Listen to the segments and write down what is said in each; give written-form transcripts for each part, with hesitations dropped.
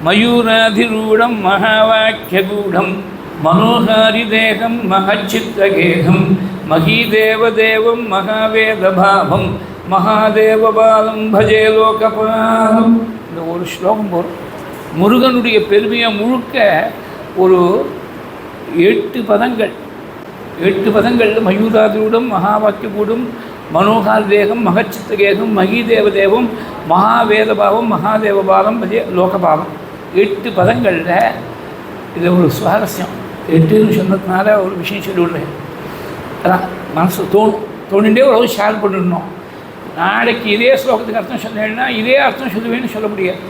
மயூராதிரூடம் மகாவாக்கியகூடம் மனோஹாரிதேகம் மகச்சித்தகேகம் மகீதேவதேவம் மகாவேதபாவம் மகாதேவபாலம் பஜே லோகபாலம். இந்த ஒரு ஸ்லோகம் போகிறோம். முருகனுடைய பெருமையை முழுக்க ஒரு 8 பதங்கள். 8 பதங்கள். மயூராதிரூடம் மகாவாக்கியகூடம் மனோஹாரிதேகம் மகச்சித்தகேகம் மகீதேவதேவம் மகாவேதபாவம் மகாதேவபாலம் பஜே லோகபாலம். 8 பதங்களில் இதில் ஒரு சுவாரஸ்யம். 8ன்னு சொன்னதுனால ஒரு விஷயம் சொல்லிவிடுறேன். அதான் மனசு தோணுண்டே ஒரு ஷேர் பண்ணிடணும். நாளைக்கு இதே ஸ்லோகத்துக்கு அர்த்தம் சொன்னேன்னா இதே அர்த்தம் சொல்லுவேன்னு சொல்ல முடியாது.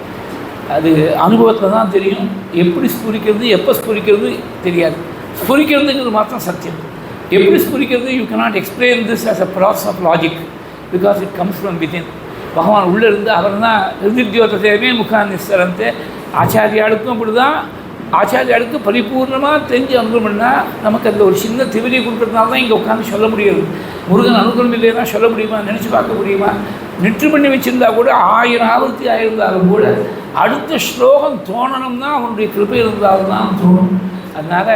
அது அனுபவத்தில் தான் தெரியும். எப்படி ஸ்புரிக்கிறது எப்போ ஸ்புரிக்கிறது தெரியாது. ஸ்புரிக்கிறதுங்கிறது மாத்திரம் சத்தியம். எப்படி ஸ்புரிக்கிறது you cannot explain this as a process of logic because it comes from within. பகவான் உள்ளே இருந்து அவர் தான் ஹிருதித்யோதேவே முகாநிஸ்வரன்ட்டு. ஆச்சாரியாளுக்கும் அப்படி தான். ஆச்சாரியாளுக்கு பரிபூர்ணமாக தெரிஞ்சு அனுகிரகம் பண்ணால் நமக்கு அந்த ஒரு சின்ன திவிரியை கொடுக்குறதுனால தான் இங்கே உட்காந்து சொல்ல முடியாது. முருகன் அனுகிரகம் இல்லைன்னா சொல்ல முடியுமா? நினச்சி பார்க்க முடியுமா? நெற்று பண்ணி வச்சுருந்தா கூட 1000 ஆவர்த்தி ஆயிருந்தாலும் கூட அடுத்த ஸ்லோகம் தோணணும்னா அவனுடைய கிருபை இருந்தால்தான் தோணும். அதனால்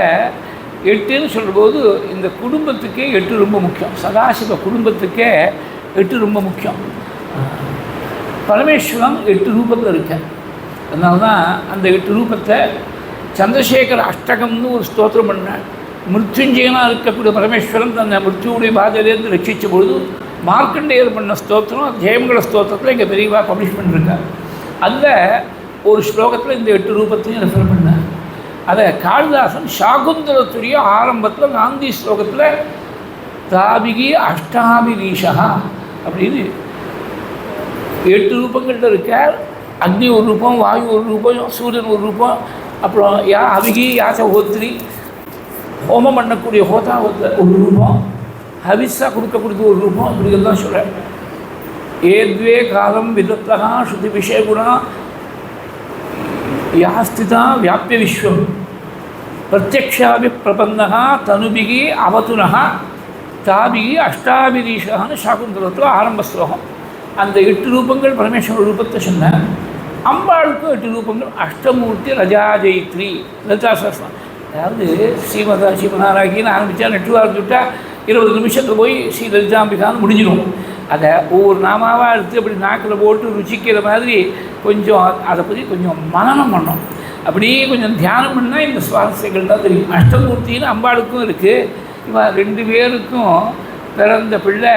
8ன்னு சொல்லும்போது இந்த குடும்பத்துக்கே 8 ரொம்ப முக்கியம். சதாசிவ குடும்பத்துக்கே 8 ரொம்ப முக்கியம். பரமேஸ்வரன் 8 ரூபத்தில் இருக்க. அதனால தான் அந்த 8 ரூபத்தை சந்திரசேகர அஷ்டகம்னு ஒரு ஸ்தோத்திரம் பண்ணேன். மிருத்யுஞ்சயனாக இருக்கக்கூடிய பரமேஸ்வரன் தன்னை மிருத்யுடைய பாதையிலேருந்து ரட்சித்த பொழுது மார்க்கண்டேயர் பண்ண ஸ்தோத்திரம் ஜெயமங்கல ஸ்தோத்திரத்தில் எங்கள் பெரியவா பப்ளிஷ் பண்ணியிருக்கார். அதில் ஒரு ஸ்லோகத்தில் இந்த 8 ரூபத்தையும் ரெஃபர் பண்ணேன். அதை காளிதாசன் சாகுந்தலத்துடைய ஆரம்பத்தில் காந்தி ஸ்லோகத்தில் தாபிகி அஷ்டாபிரீஷா அப்படின்னு 8 ரூபங்கள்ட்ட இருக்கார். அக்னி ஒரு ரூபம், வாயு ஒரு ரூபம், சூரியன் ஒரு ரூபம், அப்புறம் அபிகி யாசஹோத்ரி ஹோமம் பண்ணக்கூடிய ஹோதா ஒரு ரூபம், ஹவிஸாக கொடுக்கக்கூடியது ஒரு ரூபம். இப்படிலாம் சொல்கிறேன். ஏத்வே காலம் விதத்தகா ஸ்ருதி விஷயகுணா யாஸ்திதா வியாபிய விஸ்வம் பிரத்யக்ஷாபி பிரபந்தகா தனுபிகி அவதுனகா தாபிகி அஷ்டாபிரீஷான்னு சாகுந்தலத்தில் ஆரம்ப ஸ்லோகம். அந்த 8 ரூபங்கள் பரமேஸ்வர ரூபத்தை சொன்னேன். அம்பாளுக்கும் 8 ரூபங்கள். அஷ்டமூர்த்தி ரஜாஜெயித்ரி லலிதா சஹஸ்ரம். அதாவது ஸ்ரீமதா ஸ்ரீமதாராகின்னு ஆரம்பித்தா நெட்டுவார்த்து விட்டால் 20 நிமிஷத்தில் போய் ஸ்ரீ லலிதாம்பிகான்னு முடிஞ்சிடும். அதை ஒவ்வொரு நாமாவாக எடுத்து அப்படி நாக்கில் போட்டு ருச்சிக்கிற மாதிரி கொஞ்சம் அதை பற்றி கொஞ்சம் மனனம் பண்ணோம். அப்படியே கொஞ்சம் தியானம் பண்ணால் இந்த சுவாரஸ்யங்கள் தான் தெரியும். அஷ்டமூர்த்தின்னு அம்பாளுக்கும் இருக்குது. இவன் 2 பேருக்கும் பிறந்த பிள்ளை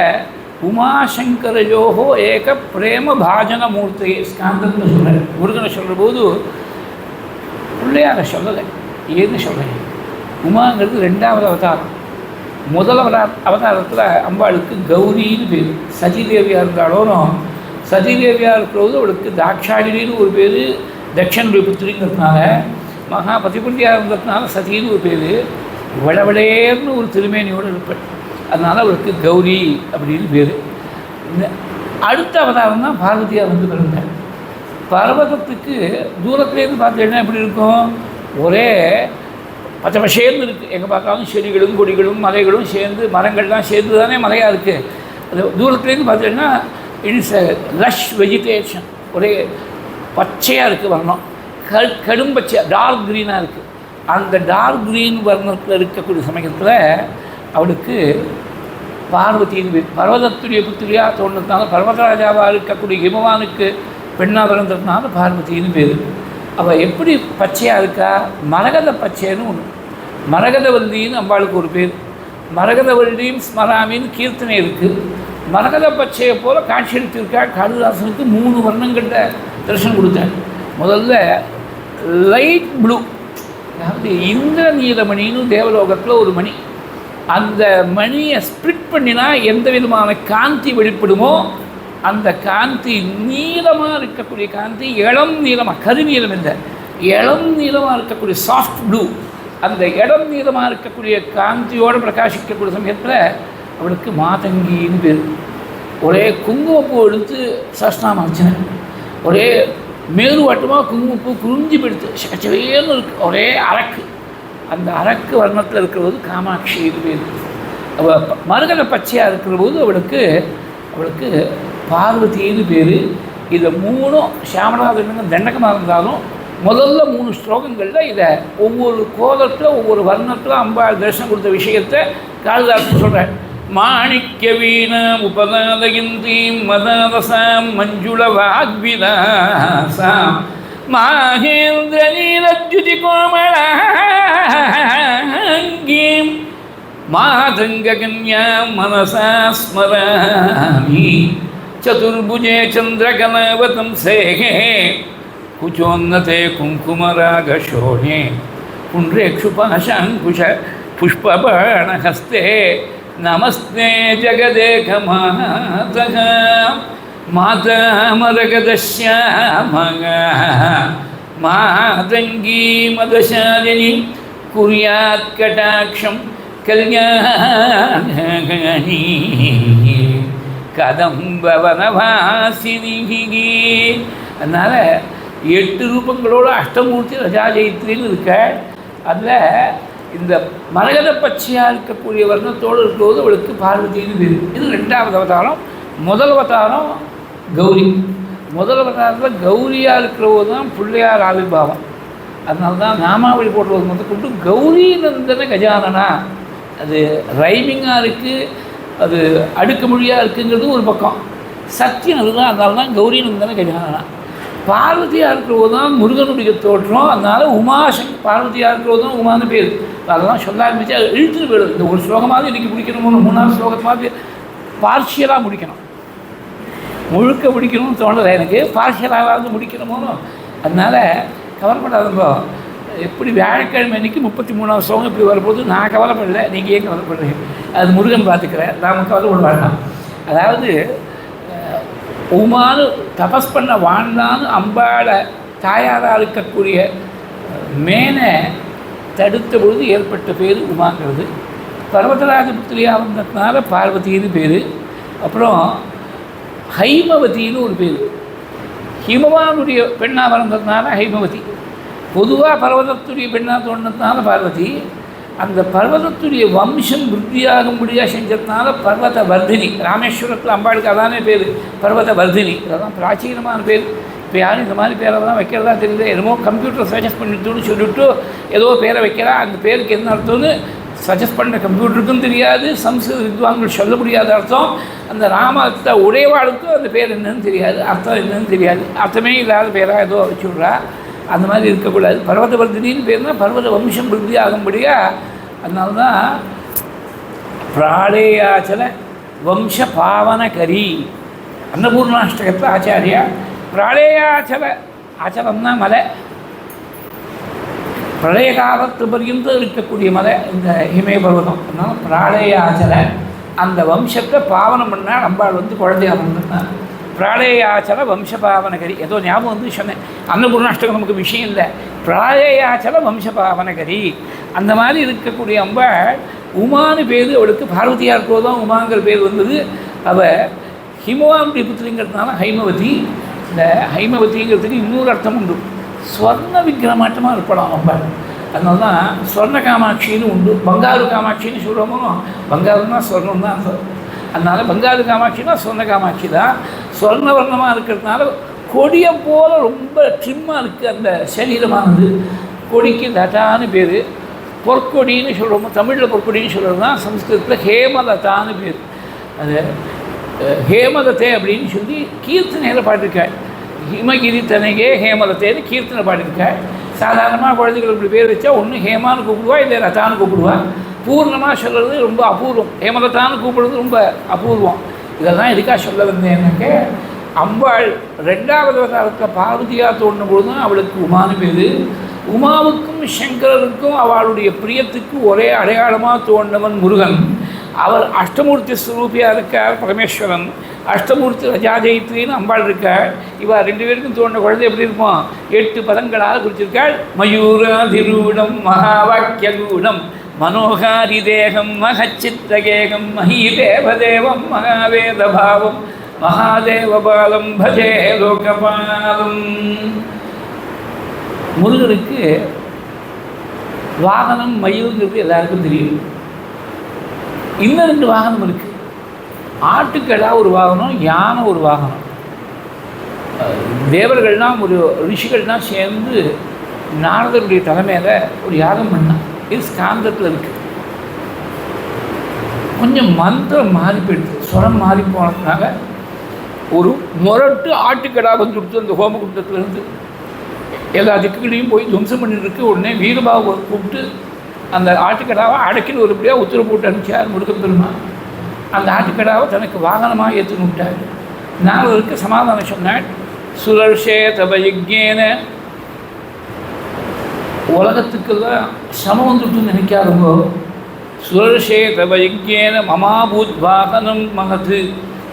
உமாசங்கரயோகோ ஏக பிரேம பாஜன மூர்த்தியை ஸ்காந்தம்னு சொல்கிறேன். முருகனை சொல்கிற போது பிள்ளையார சொல்லலை. ஏன்னு சொல்கிறேன்? உமாங்கிறது 2வது அவதாரம். முதல் அவதாரத்தில் அம்பாளுக்கு கௌரின்னு பேர். சஜிதேவியாக இருந்தாலும் சஜிதேவியாக இருக்கிறது அவளுக்கு தாட்சாயினின்னு ஒரு பேர், தட்சனுடைய புத்திரிங்கிறதுனால மகாபதிபண்டியாக இருந்ததுனால சதின்னு ஒரு பேர், விளவிளேர்னு ஒரு திருமேனியோடு இருப்பேன். அதனால் அவளுக்கு கௌரி அப்படின்னு பேர். இந்த அடுத்த அவதாரம் தான் பார்வதியாக வந்து பிறந்தாள். பர்வதத்துக்கு தூரத்துலேருந்து பார்த்தீங்கன்னா எப்படி இருக்கும்? ஒரே பச்சை பசேர்ந்து இருக்குது. எங்கே பார்த்தாலும் செடிகளும் கொடிகளும் மலைகளும் சேர்ந்து, மரங்கள்லாம் சேர்ந்து தானே மலையாக இருக்குது. அது தூரத்துலேருந்து பார்த்தீங்கன்னா இட்ஸ் எ லஷ் வெஜிடேஷன். ஒரே பச்சையாக இருக்குது வர்ணம். கடும் பச்சை, டார்க் க்ரீனாக இருக்குது. அந்த டார்க் க்ரீன் வர்ணத்தில் இருக்கக்கூடிய சமயத்தில் அவளுக்கு பார்வதியின் பேர். பர்வதத்துடைய புத்திரியாக தோன்றதுனால பர்வதராஜாவாக இருக்கக்கூடிய ஹிமவானுக்கு பெண்ணாக பிறந்ததுனால பார்வதியின் பேர். அவள் எப்படி பச்சையாக இருக்கா? மரகத பச்சைன்னு ஒன்று. மரகதவல்லின்னு அம்பாளுக்கு ஒரு பேர். மரகதவல்லியும் ஸ்மராமின்னு கீர்த்தனை இருக்குது. மரகத பச்சையை போல் காட்சி எடுத்திருக்கா. காளிதாசனுக்கு 3 வர்ணங்களில் தரிசனம் கொடுத்தார். முதல்ல லைட் ப்ளூ, அதாவது இந்திர நீலமணின்னு தேவலோகத்தில் ஒரு மணி. அந்த மணியை ஸ்ப்ளிட் பண்ணினா எந்த விதமான காந்தி வெளிப்படுமோ அந்த காந்தி நீளமாக இருக்கக்கூடிய காந்தி, இளம் நீளமாக, கருநீளம் இல்லை, இளம் நீளமாக இருக்கக்கூடிய சாஃப்ட் ப்ளூ, அந்த இளம் நீளமாக இருக்கக்கூடிய காந்தியோடு பிரகாசிக்கக்கூடிய சமயத்தில் அவளுக்கு மாதங்கின்னு பேர். ஒரே குங்குமப்பூ எடுத்து சஸ்நாமம் ஆச்சுன்னு, ஒரே மேலுவாட்டமாக குங்குமப்பூ குறிஞ்சி போயிடுத்து, சச்சவேன்னு இருக்குது. ஒரே அரக்கு, அந்த அரக்கு வர்ணத்தில் இருக்கிற போது காமாட்சின்னு பேர். அவள் மருகத பச்சையாக இருக்கிற போது அவளுக்கு பார்வதின்னு பேர். இதை 3 சாமநாதனுங்க தண்டகமாக இருந்தாலும் முதல்ல 3 ஸ்லோகங்களில் இதை ஒவ்வொரு கோலத்தில் ஒவ்வொரு வர்ணத்தில் அம்பாள் தரிசனம் கொடுத்த விஷயத்தை காளிதாசன் சொல்கிறார். மாணிக்க வீணாம் உபநாதகிந்தீம் மதாரசாம் மஞ்சுள வாக்விலாசாம் மாகேந்திர நீலத்யுதி கோமளாங்கீம் மாதங்ககன்யாம் மனசா ஸ்மராமி சதுர்புஜே சந்திரகலாவதம் சேகே कुचोन्नते कुङ्कुमरागशोणे पुण्ड्रेक्षुपाशाङ्कुश पुष्पबाणहस्ते नमस्ते जगदेकमातः मातामरगदश्यामगा मातङ्गी मदशालिनी कुर्यात् कटाक्षं कल्याणी कदम्बवनवासिनिः. அதனால் 8 ரூபங்களோடு அஷ்டமூர்த்தி ரஜாஜெயித்ரின்னு இருக்க. அதில் இந்த மரகத பச்சையாக இருக்கக்கூடிய வர்ணத்தோடு இருக்கிறது அவளுக்கு பார்வதின்னு பேர். இது 2வது அவதாரம். முதல் அவதாரம் கௌரி. முதல் அவதாரத்தில் கௌரியாக இருக்கிறவது தான் பிள்ளையார் ஆவிர்வாவம். அதனால தான் நாமாவளி போடுறது முதற்கொண்டு கௌரி நந்தன கஜானனா. அது ரைமிங்காக இருக்குது, அது அடுக்கு மொழியாக இருக்குங்கிறது ஒரு பக்கம். சத்தியம் அதுதான். அதனால தான் கௌரி நந்தன கஜானனா. பார்வதியாக இருக்கிறது தான் முருகனுடைய தோற்றம். அதனால் உமாசங்கர் பார்வதியாக இருக்கிறது தான் உமான்னு பேர். அதெல்லாம் சொல்ல ஆரம்பித்து அது இழுத்துட்டு போயிடும். இந்த ஒரு ஸ்லோகமாவது இன்றைக்கி முடிக்கணுமோ, 3வது ஸ்லோகமாவது பார்ஷியலாக முடிக்கணும். முழுக்க முடிக்கணும்னு தோணலை எனக்கு, பார்ஷியலாவது முடிக்கணுமோ. அதனால் கவலைப்படாதப்போ. எப்படி வியாழக்கிழமை அன்றைக்கி 33வது ஸ்லோகம் இப்படி வரப்போது நான் கவலைப்படலை, நீங்கள் ஏன் கவலைப்படுறீங்க? அது முருகன் பார்த்துக்கிறேன், நாம் கவலைப்பட வேண்டாம். அதாவது உமானு தபஸ் பண்ண வாழ்ந்தான்னு அம்பாளை தாயாராக இருக்கக்கூடிய மேனை தடுத்த பொழுது ஏற்பட்ட பேர் உமாங்கிறது. பர்வதராஜ புத்திரியாக வந்ததுனால பார்வதின்னு பேர். அப்புறம் ஹைமவதின்னு ஒரு பேர். ஹிமவானுடைய பெண்ணாக வளர்ந்ததுனால ஹைமவதி. பொதுவாக பர்வதத்துடைய பெண்ணாக தோன்றதுனால பார்வதி. அந்த பர்வதத்துடைய வம்சம் விருத்தியாகும்படியாக செஞ்சதுனால பர்வத வர்தினி. ராமேஸ்வரத்தில் அம்பாளுக்கு அதானே பேர், பர்வத வர்தினி. அதெல்லாம் பிராச்சீனமான பேர். இப்போ யாரும் இந்த மாதிரி பேரை தான் வைக்கிறதா தெரியல. என்னமோ கம்ப்யூட்டர் சஜஸ்ட் பண்ணிட்டுன்னு சொல்லிவிட்டு ஏதோ பேரை வைக்கிறா. அந்த பேருக்கு என்ன அர்த்தம்னு சஜஸ்ட் பண்ண கம்ப்யூட்டருக்கும் தெரியாது, சம்ஸ்கிருத வித்வான்கள் சொல்ல முடியாத அர்த்தம். அந்த ராமத்தை உடையவாளுக்கும் அந்த பேர் என்னன்னு தெரியாது, அர்த்தம் என்னன்னு தெரியாது. அர்த்தமே இல்லாத பேராக ஏதோ வச்சு விட்றா. அந்த மாதிரி இருக்கக்கூடாது. பர்வத வர்தினின்னு பேர்னா பர்வத வம்சம் விருத்தி ஆகும்படியா. அதனால தான் பிராளேயாச்சல வம்ச பாவனகரி அன்னபூர்ணாஷ்டகத்தில் ஆச்சாரியா. பிராளேயாச்சல ஆச்சலம்னா மலை. பிரளய காலத்து பர்யந்தம் இருக்கக்கூடிய மலை இந்த ஹிமே பர்வதம். அதனால பிராளேயாச்சல அந்த வம்சத்தை பாவனம் பண்ணால் அம்பாள் வந்து குழந்தையாக வந்திருந்தாள். பிராளேயாச்சல வம்ச பாவனகரி. ஏதோ ஞாபகம் வந்து சொன்னேன். அன்னபூர்ணாஷ்டகம் நமக்கு விஷயம் இல்லை. பிராளேயாச்சல வம்ச பாவனகரி. அந்த மாதிரி இருக்கக்கூடிய அம்பாள் உமானு பேர். அவளுக்கு பார்வதியாக இருக்கிறது தான் உமாங்கிற பேர் வந்தது. அவள் ஹிமவானுடைய புத்திரிங்கிறதுனால ஹைமவதி. இந்த ஹைமவதிங்கிறதுக்கு இன்னொரு அர்த்தம் உண்டு. ஸ்வர்ண விக்கிரமாட்டமாக இருப்பலாம் அம்பாள். அதனால தான் ஸ்வர்ண காமாட்சின்னு உண்டு. பங்காரு காமாட்சின்னு சொல்கிறோமோ, பங்காருன்னா ஸ்வர்ணம் தான் அர்த்தம். அதனால் பங்காரு காமாட்சினா சொர்ண காமாட்சி தான். சொர்ணவர்ணமாக இருக்கிறதுனால கொடியை போல் ரொம்ப ட்ரிம்மாக இருக்குது அந்த சரீரமானது. கொடிக்கு லதான்னு பேர். பொற்கொடின்னு சொல்கிறோமோ, தமிழில் பொற்கொடின்னு சொல்கிறது தான், சம்ஸ்கிருதத்தில் ஹேமலதான்னு பேர். அது ஹேமலதே அப்படின்னு சொல்லி கீர்த்தனையில் பாடியிருக்காள். ஹிமகிரி தனகே ஹேமலத்தேன்னு கீர்த்தனை பாடியிருக்காள். சாதாரணமாக குழந்தைகள் இப்படி பேர் வச்சா ஒன்று ஹேமான்னு கூப்பிடுவா, இல்லை லதான்னு கூப்பிடுவா. பூர்ணமாக சொல்கிறது ரொம்ப அபூர்வம். ஹேமலதான்னு கூப்பிடுறது ரொம்ப அபூர்வம். இதெல்லாம் எதுக்காக சொல்ல வந்தேன்னாக்க, அம்பாள் 2வது அவதாரத்தில் பார்வதியாக தோன்றும் பொழுது தான் அவளுக்கு உமானு பேர். உமாவுக்கும் சங்கரருக்கும் அவளுடைய பிரியத்துக்கு ஒரே அடையாளமாக தோன்றவன் முருகன். அவர் அஷ்டமூர்த்தி ஸ்வரூபியாக இருக்கார் பரமேஸ்வரன். அஷ்டமூர்த்தி ரஜாஜெயித்ரின்னு அம்பாள் இருக்காள். இவள் 2 பேருக்கும் தோன்ற குழந்தை எப்படி இருப்போம்? 8 பதங்களால் குறிச்சிருக்காள். மயூராதிரூடம் மகாவாக்கியகூடம் மனோகாரி தேகம் மகச்சித்திரகேகம் மஹீதேவதேவம் மகாவேதபாவம் மகாதேவபாலம் பஜே லோகபாலம். முருகனுக்கு வாகனம் மயிலுங்கிறது எல்லாருக்கும் தெரியும். இன்னும் 2 வாகனம் இருக்குது. ஆட்டுக்கடா ஒரு வாகனம், யானை ஒரு வாகனம். தேவர்கள்லாம் ஒரு ரிஷிகள்லாம் சேர்ந்து நாரதருடைய தலைமையில் ஒரு யாகம் பண்ணான். இது ஸ்காந்தத்தில் இருக்குது. கொஞ்சம் மந்திரம் மாறி போயிடுது, சுரம் மாறி போனதுனால ஒரு முரட்டு ஆட்டுக்கடா வந்து கொடுத்து அந்த ஹோமகுண்டத்துலேருந்து எல்லா திக்குகளையும் போய் துவம்சம் பண்ணிட்டுருக்கு. உடனே வீரபாவை கூப்பிட்டு அந்த ஆட்டுக்கடாவை அடக்கின்னு ஒருபடியாக உத்தரவு போட்டு அனுப்பிச்சார் முருகப் பெருமான். அந்த ஆட்டுக்கடாவை தனக்கு வாகனமாக ஏற்றுன்னு விட்டார். நாரதருக்கு சமாதானம் சொன்னாள். சுரர்ஷே தபயஜேன, உலகத்துக்கெல்லாம் சமம் வந்துட்டு நினைக்காதவங்க, சுரர்ஷே தபயஜேன மமாபூத் வாகனம் மகத்து,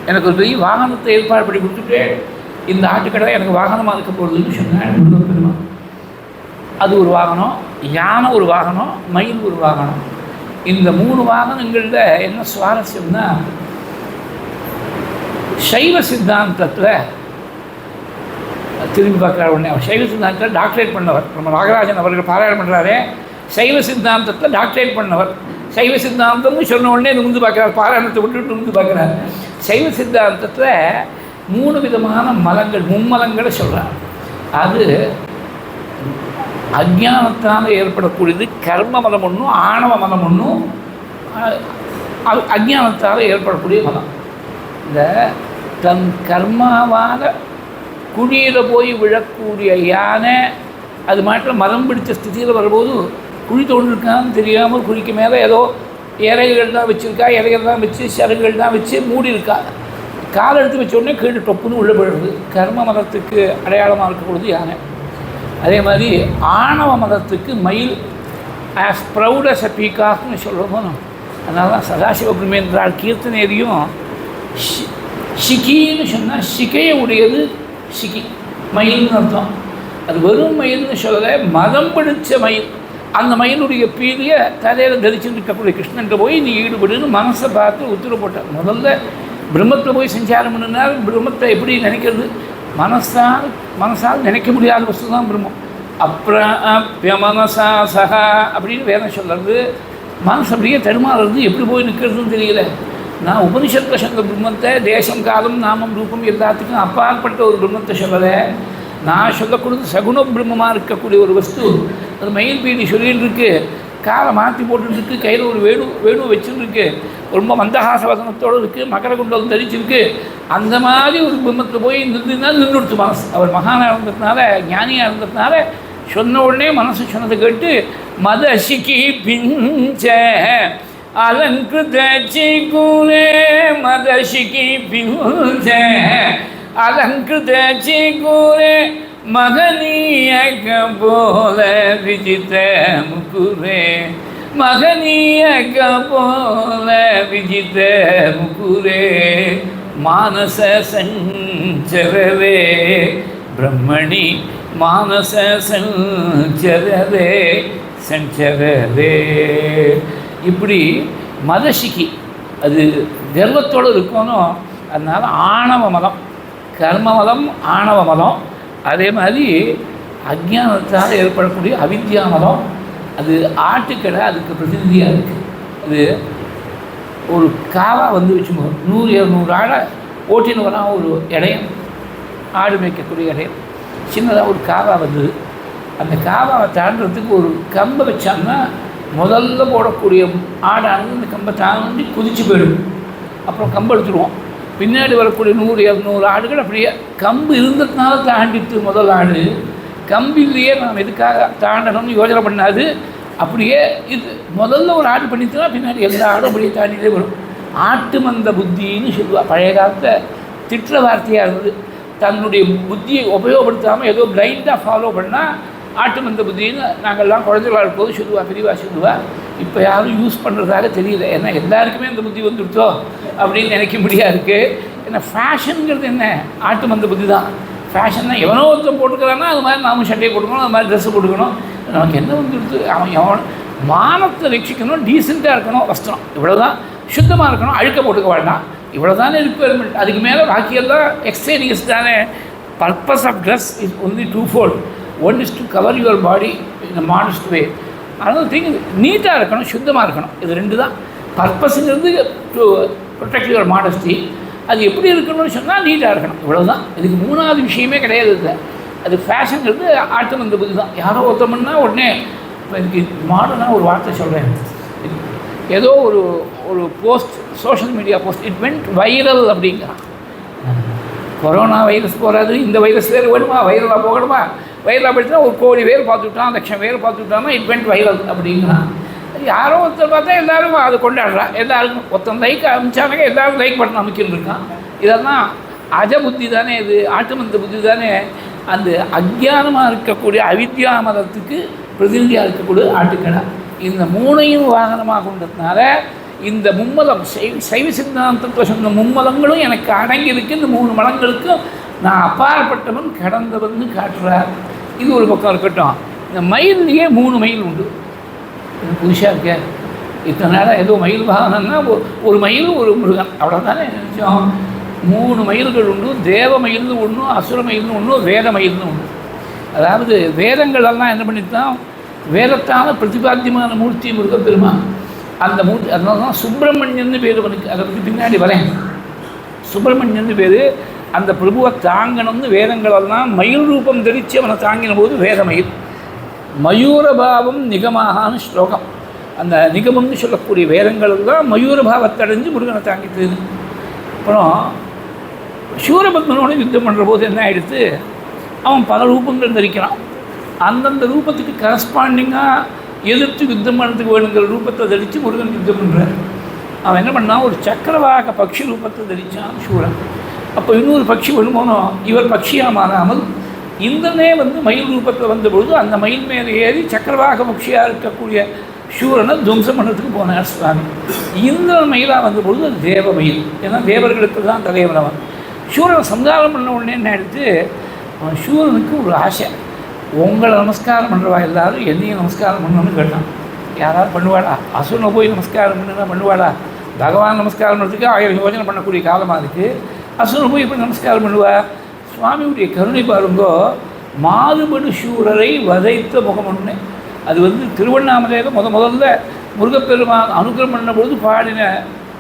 எனக்கு ஒரு பெரிய வாகனத்தை ஏற்பாடு பண்ணி கொடுத்துட்டு இந்த ஆட்டுக்கடை எனக்கு வாகனமாக இருக்க போகுதுன்னு சொன்னாள் முருகப் பெருமான். அது ஒரு வாகனம், யானை ஒரு வாகனம், மயில் ஒரு வாகனம். இந்த 3 வாகனங்களில் என்ன சுவாரஸ்யம்னா, சைவ சித்தாந்தத்தில் திரும்பி பார்க்குற உடனே சைவ சித்தாந்தத்தில் டாக்டரேட் பண்ணவர் நம்ம நாகராஜன் அவர்கள் பாராயணம் பண்ணுறாரு. சைவ சித்தாந்தத்தில் டாக்டரேட் பண்ணவர். சைவ சித்தாந்தம்னு சொன்ன உடனே இது பார்க்குறாரு, பாராயணத்தை விட்டுட்டு பார்க்குறாரு. சைவ சித்தாந்தத்தில் 3 விதமான மலங்கள், மும்மலங்களை சொல்கிறார். அது அஜ்ஞானத்தால் ஏற்படக்கூடியது கர்ம மதம் ஒன்றும், ஆணவ மதம் ஒன்றும், அஜ்ஞானத்தால் ஏற்படக்கூடிய மதம். இந்த தன் கர்மாவால் குழியில் போய் விழக்கூடிய யானை அது மாட்டில் மதம் பிடித்த ஸ்திதியில் வரும்போது குழி தோண்டிருக்கான்னு தெரியாமல் குழிக்கு மேலே ஏதோ இலைகள் தான் வச்சுருக்கா, இலைகள் தான் வச்சு சருகுகள் தான் வச்சு மூடி இருக்கா. கால் எடுத்து வச்ச உடனே கீழே டொப்புன்னு உள்ளே போயிடுறது. கர்ம மதத்துக்கு அடையாளமாக இருக்கக்கூடியது யானை. அதே மாதிரி ஆணவ மதத்துக்கு மயில் ஆஸ் ப்ரௌட் அஸ் அ பீகாக்னு சொல்கிறோமோ. அதனால தான் சதாசிவ பிரம்மேந்திரால் கீர்த்தனையிலையும் ஷிகின்னு சொன்னால் சிகையை உடையது ஷிகி, மயில்னு அர்த்தம். அது வெறும் மயில்னு சொல்லலை, மதம் பிடிச்ச மயில். அந்த மயிலுடைய பீலியை தலையில் தரிச்சுட்டு இருக்கக்கூடிய கிருஷ்ணன்கிட்ட போய் நீ ஈடுபடுன்னு மனசை பார்த்து உத்தரவு போட்டார். முதல்ல பிரம்மத்தில் போய் சஞ்சாரம் பண்ணினால் பிரம்மத்தை எப்படி நினைக்கிறது? மனசால் நினைக்க முடியாத வஸ்து தான் பிரம்மம். அப்புறம் மனசா சகா அப்படின்னு வேதம் சொல்கிறது. மனசு அப்படியே தடுமாறுறது, எப்படி போய் நிற்கிறதுன்னு தெரியல. நான் உபனிஷத்தில் சொன்ன பிரம்மத்தை தேசம் காலம் நாமம் ரூபம் எல்லாத்துக்கும் அப்பாற்பட்ட ஒரு பிரம்மத்தை சொல்லலை. நான் சொல்லக்கூடியது சகுண பிரம்மமாக இருக்கக்கூடிய ஒரு வஸ்து. அது மயில் பீடி சொல்லின்னு இருக்கு, காலை மாற்றி போட்டுருக்கு, கையில் ஒரு வேணு வச்சுருக்கு, ரொம்ப மந்தஹாச வசனத்தோடு இருக்குது, மகர குண்டலம் தரிச்சிருக்கு. அந்த மாதிரி ஒரு பிரம்மத்தில் போய் நின்றுடுத்து மனசு. அவர் மகானாக இருந்ததுனால, ஞானியாக இருந்ததுனால சொன்ன உடனே மனசு சொன்னதை கேட்டு மதசிக்கி பிஞ்ச அலங்கிருத சிகுரே, மதசிக்கி பிஞ்ச அலங்கிருத சிகுரே, மகனீய கபோல விஜித முகுரே, மகனீய கபோல விஜித முகுரே, மானச சஞ்சரவே பிரம்மணி, மானச சஞ்சரவே சஞ்சரவே. இப்படி மதசிக்கி அது கர்வத்தோடு இருக்கணும். அதனால் ஆணவ மதம், கர்ம மதம், ஆணவ மதம். அதே மாதிரி அஜ்ஞானத்தால் ஏற்படக்கூடிய அவித்யா மதம். அது ஆட்டுக்கடை அதுக்கு பிரதிநிதியாக இருக்குது. அது ஒரு காவாக வந்து வச்சுக்கோ, 100-200 ஆடை ஓட்டின்னு வரான். ஒரு இடையம், ஆடு மேய்க்கக்கூடிய இடையம், சின்னதாக ஒரு காவாக வந்தது. அந்த காவாவை தாண்டுறதுக்கு ஒரு கம்பை வச்சாங்கன்னா முதல்ல போடக்கூடிய ஆடானது இந்த கம்பை தாண்டி குதிச்சு போயிடும். அப்புறம் கம்பை எடுத்துடுவோம். பின்னாடி வரக்கூடிய 100-200 ஆடுகள் அப்படியே கம்பு இருந்ததுனால தாண்டிட்டு முதல் ஆடு. கம்பிலேயே நாம் எதுக்காக தாண்டணும்னு யோசனை பண்ணாது. அப்படியே இது முதல்ல ஒரு ஆடு பண்ணிட்டுனா பின்னாடி எல்லா ஆடும் அப்படியே தாண்டிட்டே வரும். ஆட்டு மந்த புத்தின்னு சொல்லுவாள். பழைய காலத்தை திட்டுற வார்த்தையாக இருந்தது. தன்னுடைய புத்தியை உபயோகப்படுத்தாமல் ஏதோ பிளைண்டாக ஃபாலோ பண்ணால் ஆட்டு மந்த புத்தின்னு நாங்கள்லாம் குழந்தைகளாக இருக்கும்போது சொல்லுவா, பெரியவா சொல்லுவா. இப்போ யாரும் யூஸ் பண்ணுறதாக தெரியல. ஏன்னா எல்லாருக்குமே அந்த புத்தி வந்துடுச்சோ அப்படின்னு நினைக்க முடியாது இருக்குது. ஏன்னா ஃபேஷனுங்கிறது என்ன? ஆட்டு மந்த புத்தி தான் ஃபேஷன் தான். எவனோ ஒருத்தன் போட்டுக்கிறான்னா அது மாதிரி நாமும் சட்டையை போட்டுக்கணும், அது மாதிரி ட்ரெஸ்ஸு போட்டுக்கணும். நமக்கு என்ன வந்துடுது? அவன் மானத்தை ரட்சிக்கணும், டீசெண்டாக இருக்கணும், வஸ்திரம் இவ்வளோ தான், சுத்தமாக இருக்கணும், அழுக்க போட்டுக்க வேண்டாம், இவ்வளோ தானே ரிக்குவயர்மெண்ட். அதுக்கு மேலே பாக்கியெல்லாம் எக்ஸ்ட்ரீனியஸ் தானே. Purpose of dress is only 2-fold. One is to cover your body in a modest way. அதனால் திங் நீட்டாக இருக்கணும், சுத்தமாக இருக்கணும். இது 2 தான் பர்பஸுங்கிறது. To protect your modesty. அது எப்படி இருக்கணும்னு சொன்னால் நீட்டாக இருக்கணும், இவ்வளோ தான். இதுக்கு 3வது விஷயமே கிடையாது. இல்லை அது ஃபேஷனுங்கிறது ஆட்டம் அந்த புத்தி தான். யாரோ ஒருத்தம்னா உடனே இப்போ எனக்கு மாடர்னாக ஒரு வார்த்தை சொல்கிறேன். ஏதோ ஒரு post, social media post, it went viral அப்படிங்கிறான். கொரோனா வைரஸ் போகாது, இந்த வைரஸ் வேறு வேணுமா, வைரலாக போகணுமா, வைரலாக போயிட்டுனா 1 கோடி பேர் பார்த்துக்கிட்டான், 1 லட்சம் பேர் பார்த்துக்கிட்டான்னா இட் வென்ட் வைரல் அப்படிங்கிறான். யாரோ ஒருத்தர் பார்த்தா எல்லோரும் அதை கொண்டாடுறான். எல்லாருக்கும் ஒருத்தன் லைக் அனுப்பிச்சானாக்க எல்லோரும் லைக் பண்ண அமைக்கின்னு இருக்கான். இதெல்லாம் அஜ புத்தி தானே, இது ஆட்டமந்த புத்தி தானே. அந்த அஜ்ஞானமாக இருக்கக்கூடிய அவித்யா மதத்துக்கு பிரதிநிதியாக இருக்கக்கூடிய ஆட்டுக்கடை. இந்த 3ஐயும் வாகனமாக கொண்டதுனால இந்த மும்மலம் சைவ சித்தாந்தத்தில் சொன்ன மும்மலங்களும் எனக்கு அடங்கியிருக்கு. இந்த 3 மலங்களுக்கும் நான் அப்பாற்பட்டவன் கடந்தவன் காட்டுறார். இது ஒரு பக்கம் இருக்கட்டும். இந்த மயில்லையே 3 மயில் உண்டு. இது புதுசாக இருக்க. இத்தனை நேரம் ஏதோ மயில் வாகனம்னா ஒரு மயில் ஒரு முருகன் அவ்வளோதானே நினச்சோம். 3 மயில்கள் உண்டு. தேவ மயில்னு ஒன்று, அசுர மயில்னு ஒன்று, வேத மயில்னு ஒன்று. அதாவது வேதங்களெல்லாம் என்ன பண்ணித்தான், வேதத்தான பிரதிபாத்தியமான மூர்த்தி முருகப்பெருமான். அந்த மூர்த்தி, அதனால தான் சுப்பிரமணியன்னு பேர் அவனுக்கு. அதை பற்றி பின்னாடி வரேன். சுப்பிரமணியன்னு பேர். அந்த பிரபுவை தாங்கணும்னு வேதங்களெல்லாம் மயில் ரூபம் தரித்து அவனை தாங்கின போது வேத மயில். மயூரபாவம் நிகமாகான்னு ஸ்லோகம். அந்த நிகமம்னு சொல்லக்கூடிய வேதங்களெல்லாம் மயூரபாவத்தை அடைஞ்சு முருகனை தாங்கிட்டு. அப்புறம் சூரபத்மனோட யுத்தம் பண்ணுற போது என்ன ஆகிடுத்து, அவன் பல ரூபங்கள் தரிக்கிறான். அந்தந்த ரூபத்துக்கு கரஸ்பாண்டிங்காக எதிர்த்து யுத்தம் பண்ணுறதுக்கு வேணுங்கிற ரூபத்தை தரித்து முருகன் யுத்தம் பண்ணுறார். அவன் என்ன பண்ணான், ஒரு சக்கரவாக பட்சி ரூபத்தை தரித்தான் சூரன். அப்போ இன்னொரு பட்சி வருமானோ இவர் பட்சியாக மாறாமல் இந்திரனே மயில் ரூபத்தில் வந்தபொழுது அந்த மயில் மேலே ஏறி சக்கரவாக பட்சியாக இருக்கக்கூடிய சூரனை துவம்சம் பண்ணுறதுக்கு போனார் சுவாமி. இந்திரன் மயிலாக வந்தபொழுது அது தேவ மயில். ஏன்னா தேவர்களுக்கு தான் தலைவனவன். சூரனை சம்ஹாரம் பண்ண உடனே என்ன எடுத்து, அவன் சூரனுக்கு ஒரு ஆசை, உங்களை நமஸ்காரம் பண்ணுறவா எல்லாரும் என்னையும் நமஸ்காரம் பண்ணணும்னு கேட்டான். யாராவது பண்ணுவாடா? அசுரனை போய் நமஸ்காரம் பண்ணுன்னா பண்ணுவாடா? பகவான் நமஸ்காரம் பண்ணுறதுக்கு 1000 யோஜனை பண்ணக்கூடிய காலமாக இருக்குது. அசுரனை போய் எப்படி நமஸ்காரம் பண்ணுவா? சுவாமியுடைய கருணை பாருங்கோ. மாறுபடு சூரரை வதைத்த முகம் ஒன்று. அது திருவண்ணாமலையில் முதல்ல முருகப்பெருமான் அனுகிரகம் பண்ண பொழுது பாடின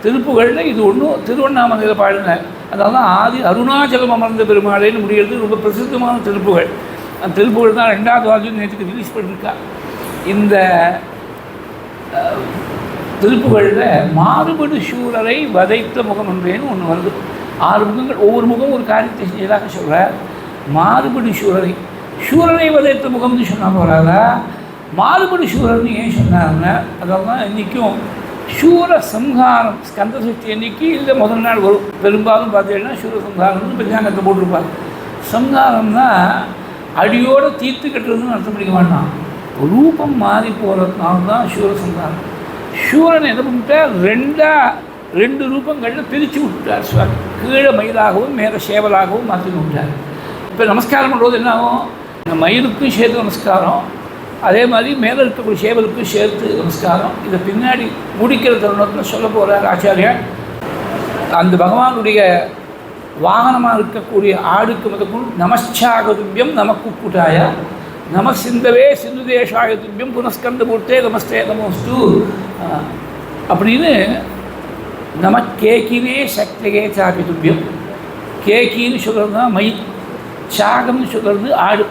திருப்புகளில் இது ஒன்றும் திருவண்ணாமலையில் பாடின. அதனால தான் ஆதி அருணாச்சலம் அமர்ந்த பெருமாளைன்னு முடிகிறது. ரொம்ப பிரசித்தமான திருப்புகள். அந்த திருப்புகள் தான் 2வது வால்யூம் நேற்றுக்கு ரிலீஸ் பண்ணியிருக்கா. இந்த திருப்புகளில் மாறுபடு சூரரை வதைத்த முகம் ஒன்றேன்னு ஒன்று வருது. 6 முகங்கள், ஒவ்வொரு முகம் ஒரு காரியத்தை செஞ்சதாக சொல்கிறார். மாறுபடு சூரரை வதைத்த முகம்னு சொன்னால் போகிறாரா? மாறுபடி சூரர்னு ஏன் சொன்னார்னா, அதெல்லாம் இன்றைக்கும் சூர சம்ஹாரம் ஸ்கந்த சஷ்டி அன்றைக்கி இல்லை முதல் நாள் வரும். பெரும்பாலும் பார்த்தீங்கன்னா சூர சம்ஹாரம்னு பஞ்சாங்கத்தை போட்டிருப்பாங்க. சம்ஹாரம்னா அடியோடு தீர்த்து கட்டுறதுன்னு அர்த்தம் பண்ணிக்க மாட்டான். ரூபம் மாறி போகிறதுனால தான் சூர சம்ஹாரம். சூரன் என்ன பண்ணிட்டார், 2 ரூபங்களில் பிரித்து விட்டுட்டார் சுவாமி. கீழே மயிலாகவும் மேலே சேவலாகவும் மாற்றி விட்டார். இப்போ நமஸ்காரம் பண்ணுறது என்ன ஆகும், இந்த மயிலுக்கும் சேர்த்து நமஸ்காரம், அதே மாதிரி மேலே இருக்கக்கூடிய சேவலுக்கும் சேர்த்து நமஸ்காரம். இதை பின்னாடி முடிக்கிற தருணத்தில் சொல்ல போகிறார் ஆச்சாரியார். அந்த பகவானுடைய வாகனமாக இருக்கக்கூடிய ஆடுக்கு முதற்கொண்டு நமச்சாகதுபியம் நமக்குக்குட்டாய நம சிந்தவே சிந்து தேசாயதுபியம் புனஸ்கந்த மூர்த்தே நமஸ்தே நமஸ்து அப்படின்னு நம கேக்கினே சக்திகே சாபிதுபியம். கேக்கின்னு சொல்கிறது தான் மயில், சாகம்னு சொல்கிறது ஆடு.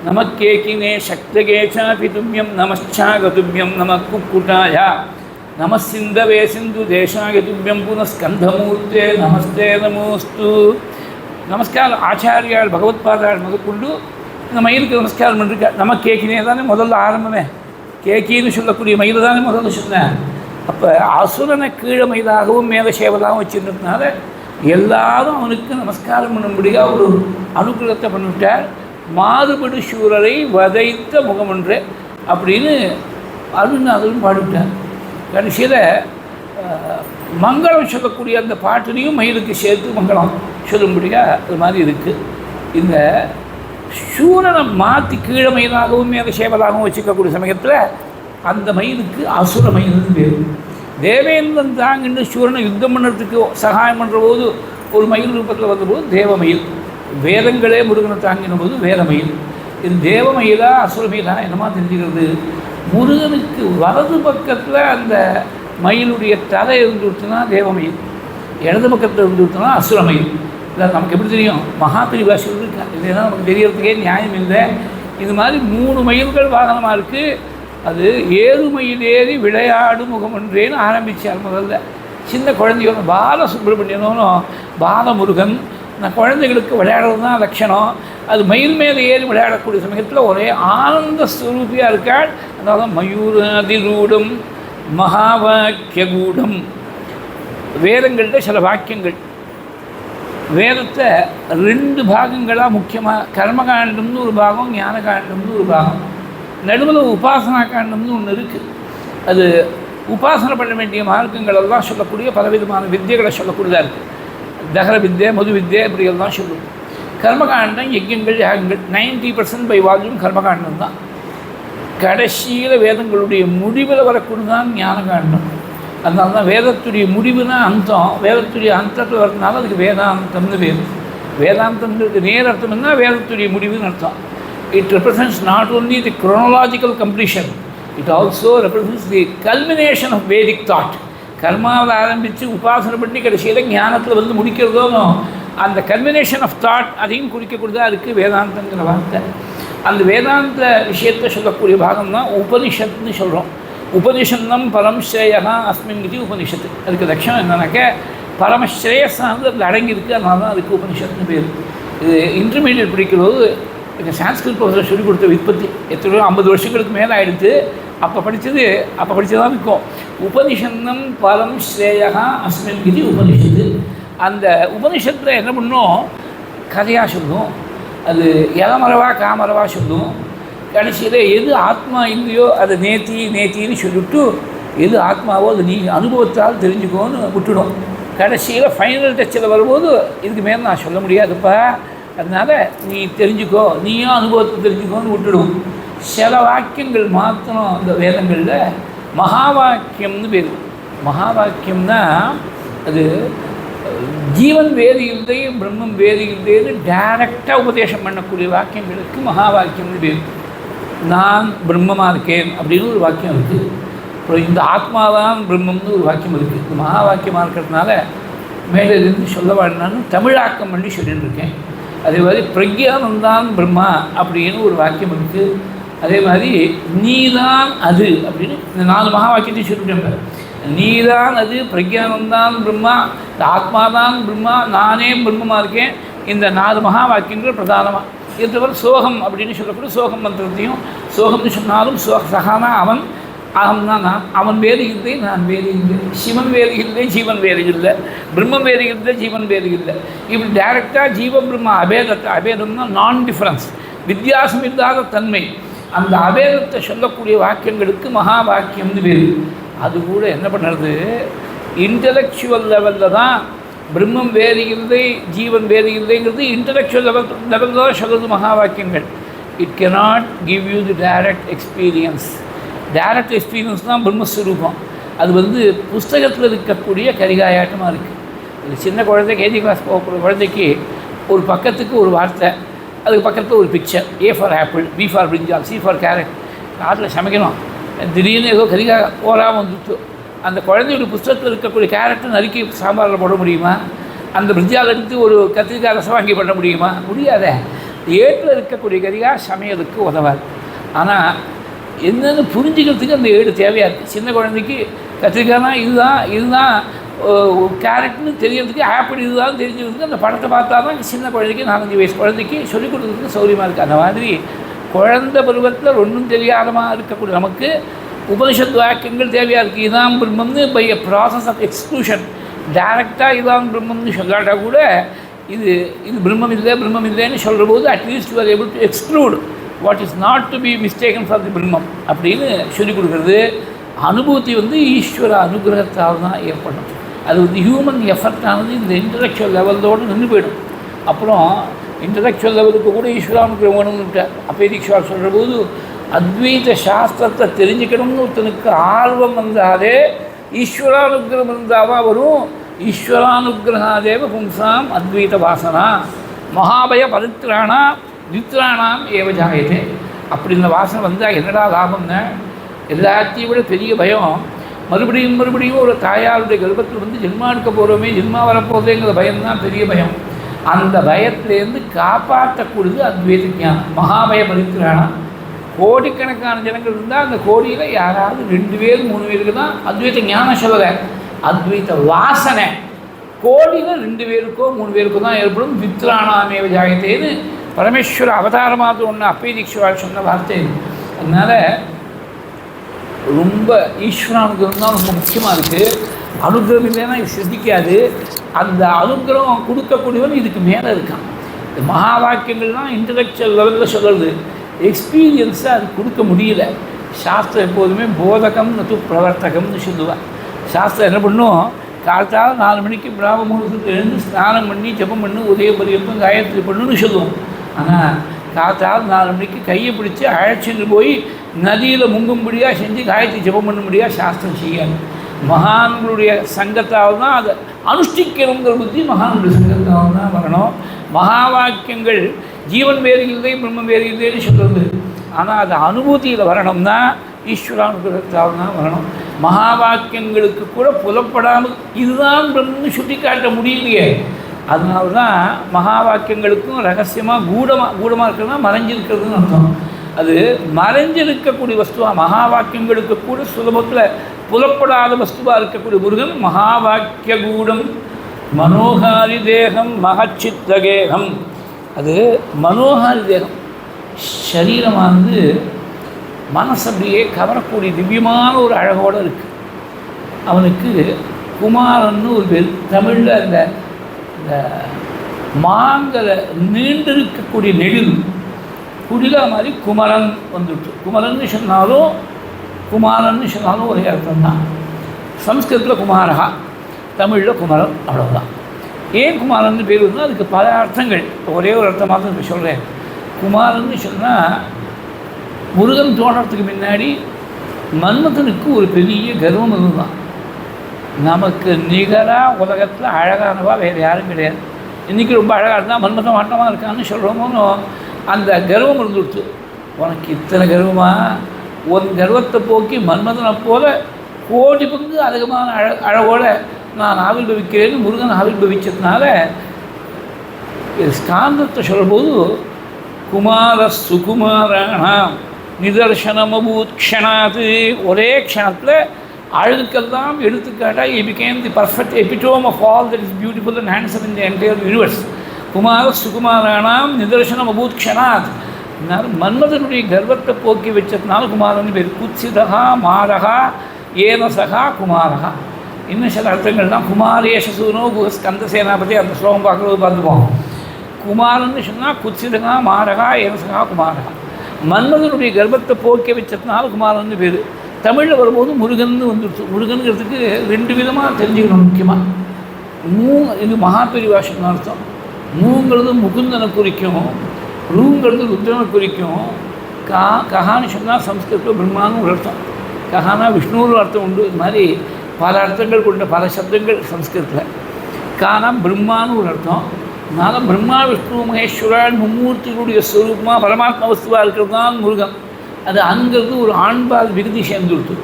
நம கேக்கினே சக்திகே சாபிதுபியம் நமச்சாகதுபியம் நம குக்குட்டாயா நம சிந்தவே சிந்து தேசாயதுபியம் புனஸ்கந்தமூர்த்தே நமஸ்தே நமோஸ்து. நமஸ்காரம் ஆச்சாரியால் பகவத்பாதாள் முதற்கொண்டு இந்த மயிலுக்கு நமஸ்காரம் பண்ணிருக்கார். நம்ம கேக்கினே தானே முதல்ல ஆரம்பமே, கேக்கின்னு சொல்லக்கூடிய மயில் தானே முதல்ல சொன்னேன். அப்போ அசுரனை கீழே மயிலாகவும் மேலே சேவலாகவும் வச்சுருந்ததுனால எல்லாரும் அவனுக்கு நமஸ்காரம் பண்ணும்படியாக ஒரு அனுகிரகத்தை பண்ணிவிட்டார். மாறுபடு சூரரை வதைத்த முகமன்று அப்படின்னு அருணாதரும் பாடிவிட்டார். கடைசியில் மங்களம் சொல்லக்கூடிய அந்த பாட்டிலையும் மயிலுக்கு சேர்த்து மங்களம் சொல்லும்படியாக அது மாதிரி இருக்குது. இந்த சூரனை மாற்றி கீழே மயிலாகவும் மேலே சேவலாகவும் வச்சுக்கக்கூடிய சமயத்தில் அந்த மயிலுக்கு அசுர மயில்னு பேர். தேவேந்திரன் தாங்கின்னு சூரனை யுத்தம் பண்ணுறதுக்கு சகாயம் பண்ணுற போது ஒரு மயில் ரூபத்தில் வந்தபோது தேவமயில். வேதங்களே முருகனை தாங்கின போது வேதமயில். இது தேவமயிலா அசுரமயிலா என்னமா தெரிஞ்சுக்கிறது? முருகனுக்கு வலது பக்கத்தில் அந்த மயிலுடைய தலை இருந்துவிட்டுனா தேவமயில், இடது பக்கத்தில் இருந்துவிட்டுனா அசுரமயில். இல்லை நமக்கு எப்படி தெரியும்? மகாபிரிவா சொல்லியிருக்காங்க. இல்லைன்னா நமக்கு தெரியறதுக்கே நியாயம் இல்லை. இது மாதிரி 3 மயில்கள் வாகனமாக இருக்குது. அது ஏறுமயில் ஏறி விளையாடு முகமன்றேன்னு ஆரம்பித்தார். முதல்ல சின்ன குழந்தையோட பாலசுப்ரமணியனும் பாலமுருகன், நான் குழந்தைகளுக்கு விளையாடுறது தான் லட்சணம். அது மயில் மேலே ஏறி விளையாடக்கூடிய சமயத்தில் ஒரே ஆனந்த ஸ்வரூபியாக இருக்காள். அதாவது மயூராதிரூடம் மகாவாக்கியகூடம். வேதங்களில் சில வாக்கியங்கள், வேதத்தை 2 பாகங்களாக முக்கியமாக, கர்மகாண்டம்னு ஒரு பாகம், ஞானகாண்டம்னு ஒரு பாகம், நடுவில் உபாசனா காண்டம்னு ஒன்று இருக்குது. அது உபாசனை பண்ண வேண்டிய மார்க்கங்கள் எல்லாம் சொல்லக்கூடிய பலவிதமான வித்தியைகளை சொல்லக்கூடியதாக இருக்குது. தகர வித்யை, மது வித்யை, இப்படியெல்லாம் சொல்லுவோம். கர்மகாண்டம் யஜ்யங்கள் யாகங்கள் 90% பை வால்யூம் கர்மகாண்டம் தான். கடைசியில் வேதங்களுடைய முடிவில் வரக்கூடியதான் ஞானகாண்டம். அதனால தான் வேதத்துடைய முடிவுனா அந்தம், வேதத்துடைய அந்தத்தில் வரதுனால அதுக்கு வேதாந்தம்னு பேர். வேதாந்தம்னு நேர் அர்த்தம் என்ன? வேதத்துடைய முடிவுன்னு அர்த்தம். It represents not only the chronological completion, it also represents the culmination of Vedic thought. கர்மாவில் ஆரம்பித்து உபாசனை பண்ணி கடைசியில் ஞானத்தில் வந்து முடிக்கிறதோ அந்த கல்மினேஷன் ஆஃப் தாட் அதையும் குறிக்கக்கூடியதாக இருக்குது வேதாந்தங்கிற வார்த்தை. அந்த வேதாந்த விஷயத்தை சொல்லக்கூடிய பாகம் தான் உபனிஷத்துன்னு சொல்கிறோம். உபனிஷந்தம் பரமஸ்ரேயா அஸ்மின் இது உபனிஷத்து. அதுக்கு லட்சணம் என்னன்னாக்க பரமஸ்ரேயஸானது அதில் அடங்கியிருக்கு. அதனால தான் அதுக்கு உபனிஷத்துன்னு பேர். இது இன்டர்மீடியட் படிக்கும்போது எங்கள் சான்ஸ்கிரிட் ப்ரொஃபஸர் சொல்லிக் கொடுத்த விற்பத்தி எத்தனையோ 50 வருஷங்களுக்கு மேலே ஆகிடுது. அப்போ படித்ததான் இருக்கும். உபனிஷந்தம் பரம் ஸ்ரேயா அஸ்மின் இது உபனிஷத்து. அந்த உபனிஷத்தில் என்ன பண்ணும்? கதையாக சொல்லும். அது இளமரவா காமரவா சொல்லும். கடைசியில் எது ஆத்மா இல்லையோ அதை நேத்தின்னு சொல்லிவிட்டு எது ஆத்மாவோ அது நீ அனுபவத்தால் தெரிஞ்சுக்கோன்னு விட்டுடும். கடைசியில் ஃபைனல் டச்சில் வரும்போது இதுக்கு மேலே நான் சொல்ல முடியாதுப்பா, அதனால் நீ தெரிஞ்சுக்கோ, நீயும் அனுபவத்தை தெரிஞ்சுக்கோன்னு விட்டுடும். சில வாக்கியங்கள் மாத்திரம் அந்த வேதங்களில் மகா வாக்கியம்னு பேர். மகா வாக்கியம்னா அது ஜீவன் வேறு இல்லை, பிரம்மம் வேறு இல்லைன்னு டைரக்டாக உபதேசம் பண்ணக்கூடிய வாக்கியங்களுக்கு மகா வாக்கியம்னு பேர். நான் பிரம்மமாக இருக்கேன் அப்படின்னு ஒரு வாக்கியம் இருக்குது. அப்புறம் இந்த ஆத்மாதான் பிரம்மம்னு ஒரு வாக்கியம் இருக்குது. இந்த மகா வாக்கியமாக இருக்கிறதுனால மேலிருந்து சொல்ல வேண்டான்னு தமிழாக்கம் பண்ணி சொல்லிட்டு இருக்கேன். அதே மாதிரி பிரக்யானந்தான் பிரம்மா அப்படின்னு ஒரு வாக்கியம் இருக்குது. அதே மாதிரி நீதான் அது அப்படின்னு இந்த 4 மகா வாக்கியத்தையும் சொல்லிட்டேன். நீதான் அது, பிரக்யானந்தான் பிரம்மா, இந்த ஆத்மாதான் பிரம்மா, நானே பிரம்மமாக இருக்கேன். இந்த 4 மகா வாக்கியங்கள் பிரதானமாக. இது தவிர சோகம் அப்படின்னு சொல்லக்கூடிய சோகம் மந்திரத்தையும், சோகம்னு சொன்னாலும் சகானா அவன், அகம்னா நான், அவன் வேறு இல்லை, நான் வேறு இல்லை, சிவன் வேறு இல்லை, ஜீவன் வேறு இல்லை, பிரம்மம் வேறு இல்லை, ஜீவன் வேறு இல்லை. இப்படி டைரெக்டாக ஜீவ பிரம்ம அபேதம்னா நான் டிஃப்ரென்ஸ், வித்தியாசம் இல்லாத தன்மை. அந்த அபேதத்தை சொல்லக்கூடிய வாக்கியங்களுக்கு மகா வாக்கியம்னு பேர். அது கூட என்ன பண்ணுறது? இன்டலெக்சுவல் லெவலில் தான் பிரம்மம் வேறு இல்லை, ஜீவன் வேறு இல்லைங்கிறது இன்டலெக்சுவல் லெவலில் தான் சொல்கிறது மகா வாக்கியங்கள். It cannot give you the direct experience. Direct experience தான் பிரம்மஸ்வரூபம். அது புஸ்தகத்தில் இருக்கக்கூடிய கரிகாயாட்டமாக இருக்குது. இது சின்ன குழந்தை கேஜி கிளாஸ் போகக்கூடிய குழந்தைக்கு ஒரு பக்கத்துக்கு ஒரு வார்த்தை, அதுக்கு பக்கத்தில் ஒரு picture, A for apple, B for brinjal, C for carrot. காட்டில் சமைக்கணும், திடீர்னு ஏதோ கரிகாய் போகாமல் வந்துட்டு அந்த குழந்தையோட புஸ்தகத்தில் இருக்கக்கூடிய கேரட்டை நறுக்கி சாம்பாரில் போட முடியுமா? அந்த பிரிஞ்சால் எடுத்து ஒரு கத்திரிக்காய் ரசம் வாங்கி பண்ண முடியுமா? முடியாத. ஏட்டில் இருக்கக்கூடிய கரிகாய் சமையலுக்கு உதவாது. ஆனால் என்னென்னு புரிஞ்சுக்கிறதுக்கு அந்த ஏடு தேவையாக இருக்குது. சின்ன குழந்தைக்கு கத்திரிக்காய்னா இதுதான் கேரட்னு தெரியறதுக்கு, ஆப்பிள் இதுதான் தெரிஞ்சுக்கிறதுக்கு அந்த படத்தை பார்த்தா தான் சின்ன குழந்தைக்கு 4-5 வயசு குழந்தைக்கு சொல்லிக் கொடுக்குறதுக்கு சௌரியமாக இருக்குது. அந்த மாதிரி குழந்தை பருவத்தில் ஒன்றும் தெரியாதமாக இருக்கக்கூடிய நமக்கு உபனிஷத் வாக்கியங்கள் தேவையாக இருக்குது. இதான் பிரம்மம்னு by a process of exclusion. டைரெக்டாக இதான் பிரம்மம்னு சொல்லாட்டா கூட இது பிரம்மம் இல்லைன்னு சொல்கிற போது at least you are able to exclude what is not to be mistaken for the Brahmam அப்படின்னு சொல்லிக் கொடுக்குறது. அனுபூதி ஈஸ்வர அனுகிரகத்தால் தான் ஏற்படும். அது ஹியூமன் எஃபர்ட்டானது இந்த இன்டலெக்சுவல் லெவலோடு நின்று போயிடும். அப்புறம் இன்டலெக்சுவல் லெவலுக்கு கூட ஈஸ்வரானுகிரகம் வேணும்னுட்டு அப்பேதீஸ்வரர் சொல்கிற போது அத்வைத சாஸ்திரத்தை தெரிஞ்சுக்கணும்னு ஒருத்தனுக்கு ஆர்வம் வந்தாலே ஈஸ்வரானுகிரகம் இருந்தாவா வரும். ஈஸ்வரானுகிரகாதேவ பும்சாம் அத்வைத வாசனா மகாபய பரித்ராணா நித்ராணாம் ஏவ ஜாயதே. அப்படி இந்த வாசனை வந்தால் என்னடா லாபம்ங்க? எல்லாத்தையும் விட பெரிய பயம் மறுபடியும் ஒரு தாயாருடைய கர்ப்பத்தில் ஜென்மா எடுக்க போகிறோமே, ஜென்மா வரப்போதேங்கிற பயம்தான் பெரிய பயம். அந்த பயத்திலேருந்து காப்பாற்றக்கூடியது அத்வைத ஞானம். மகாபய பரித்ராணம். கோடிக்கணக்கான ஜனங்கள் இருந்தால் அந்த கோடியில் யாராவது 2 பேர் 3 பேருக்கு தான் அத்வைத ஞானம் சொல்லலை, அத்வைத வாசனை கோடியில் 2 பேருக்கோ 3 பேருக்கோ தான் ஏற்படும். வித்ராணாமேவ ஜாயத்தேன்னு பரமேஸ்வர அவதாரமாக ஒன்று அப்பை தீட்சிவாள் சொன்ன வார்த்தை. அதனால் ரொம்ப ஈஸ்வரானுகிரகம் தான் ரொம்ப முக்கியமாக இருக்குது. அனுகிரகம் இல்லைன்னா இது சித்திக்காது. அந்த அனுகிரகம் கொடுக்கக்கூடியவன் இதுக்கு மேலே இருக்கான். இந்த மகா வாக்கியங்கள்லாம் இன்டலெக்சுவல் லெவலில் சொல்கிறது, எக்ஸ்பீரியன்ஸை அது கொடுக்க முடியல. சாஸ்திரம் எப்போதுமே போதகம் நது பிரவர்த்தகம்னு சொல்லுவாள். சாஸ்திரம் என்ன பண்ணும், காலத்தால் 4 மணிக்கு பிராம முகூர்த்தத்தில் எழுந்து ஸ்நானம் பண்ணி ஜபம் பண்ணி உதய பரியந்தம் காயத்ரி பண்ணுன்னு சொல்லுவோம். ஆனால் காலத்தால் 4 மணிக்கு கையை பிடிச்சி அழைச்சிட்டு போய் நதியில் முங்கும்படியாக செஞ்சு காயத்ரி ஜபம் பண்ணும்படியாக சாஸ்திரம் செய்யாது. மகான்களுடைய சங்கத்தால் தான் அதை அனுஷ்டிக்கணுங்கிற புத்தி மகான்களுடைய சங்கத்தால் தான் வரணும். மகா வாக்கியங்கள் ஜீவன் வேறு இல்லை பிரம்மம் வேறு இல்லைன்னு சொல்கிறது. ஆனால் அது அனுபூதியில் வரணும்னா ஈஸ்வரானுகிரகத்தால் தான் வரணும். மகா வாக்கியங்களுக்கு கூட புலப்படாமல் இதுதான் பிரம்மன்னு சுட்டி காட்ட முடியலையே. அதனால தான் மகா வாக்கியங்களுக்கும் ரகசியமாக கூடமாக இருக்கிறதுனா மறைஞ்சிருக்கிறதுன்னு அர்த்தம். அது மறைஞ்சிருக்கக்கூடிய வஸ்துவாக மகா வாக்கியங்களுக்கு கூட சுலபத்தில் புலப்படாத வஸ்துவாக இருக்கக்கூடிய முருகன் மகா வாக்கிய கூடம் மனோகாரி தேகம் மகச்சித்தகேகம். அது மனோகாரி தேகம், சரீரமானது மனசு அப்படியே கவரக்கூடிய திவ்யமான ஒரு அழகோடு இருக்குது. அவனுக்கு குமாரன்னு ஒரு பேர். தமிழில் அந்த மாங்கல நீண்டிருக்கக்கூடிய நெடில் குடிலா மாதிரி குமரன் வந்துட்டு. குமரன்னு சொன்னாலும் குமாரன்னு சொன்னாலும் ஒரே அர்த்தம் தான். சம்ஸ்கிருதத்தில் குமாரகா, தமிழில் குமரன், அவ்வளோதான். ஏன் குமாரன்னு பேர் வந்து அதுக்கு பல அர்த்தங்கள். ஒரே ஒரு அர்த்தமாக தான் இப்போ சொல்கிறேன். குமாரன்னு சொன்னால் முருகன் தோன்றத்துக்கு முன்னாடி மன்மதனுக்கு ஒரு பெரிய கர்வம் இதுதான். நமக்கு நிகராக உலகத்தில் அழகானவா வேறு யாரும் கிடையாது. இன்றைக்கி ரொம்ப அழகாக இருந்தால் மன்மதன் வாட்டமாக இருக்கான்னு சொல்கிறோமோன்னு அந்த கர்வம் இருந்துடுச்சு. உனக்கு இத்தனை கர்வமாக ஒரு கர்வத்தை போக்கி மன்மதனை போல கோடி பங்கு அதிகமான அழகோடு நான் ஆவிர்பவிக்கிறேன்னு முருகன் ஆவிர்பவிச்சதுனால ஸ்காந்தத்தை சொல்லும்போது குமார சுகுமாராணாம் நிதர்சனமபூத் க்ஷணாது, ஒரே க்ஷணத்தில் அழகுக்கெல்லாம் எடுத்துக்காட்டாக he became the perfect epitome of all that is beautiful and handsome in the entire universe. Kumara சுகுமாராணாம் நிதர்சனம் அபூத் க்ஷணாத். மன்மதனுடைய கர்வத்தை போக்கி வச்சதுனால குமாரன் பேர். குத்சிதா மாரகா ஏனசகா குமாரகா. இன்னும் சில அர்த்தங்கள்லாம் குமாரேஷசூனோ ஸ்கந்த சேனாபதி, அந்த ஸ்லோகம் பார்க்குறது பார்த்துப்போம். குமாரன்னு சொன்னால் குத்சிதகா மாரகா ஏனசகா குமாரகா. மன்மதனுடைய கர்ப்பத்தை போக்கி வச்சதுனால குமாரன்னு பேர். தமிழில் வரும்போது முருகன்னு வந்துடுச்சு. முருகனுங்கிறதுக்கு 2 விதமாக தெரிஞ்சுக்கணும். முக்கியமாக இது மகாபெரிவாசன் அர்த்தம். மூங்கிறது முகுந்தனை குறிக்கும், ரூங்கிறது ருத்ரனை குறிக்கும். கஹான்னு சொன்னால் சம்ஸ்கிருதத்தில் பிரம்மான்னு ஒரு அர்த்தம், கஹானா விஷ்ணுன்னு அர்த்தம் உண்டு. இது மாதிரி பல அர்த்தங்கள் கொண்ட பல சப்தங்கள் சம்ஸ்கிருதத்தில். கானா பிரம்மான்னு ஒரு அர்த்தம். அதனால் பிரம்மா விஷ்ணு மகேஸ்வரன் மும்மூர்த்திகளுடைய ஸ்வரூபமாக பரமாத்மா வஸ்துவாக இருக்கிறது தான் முருகன். அது அங்கிறது ஒரு ஆண்பால் விகுதி சேர்ந்துடுத்து.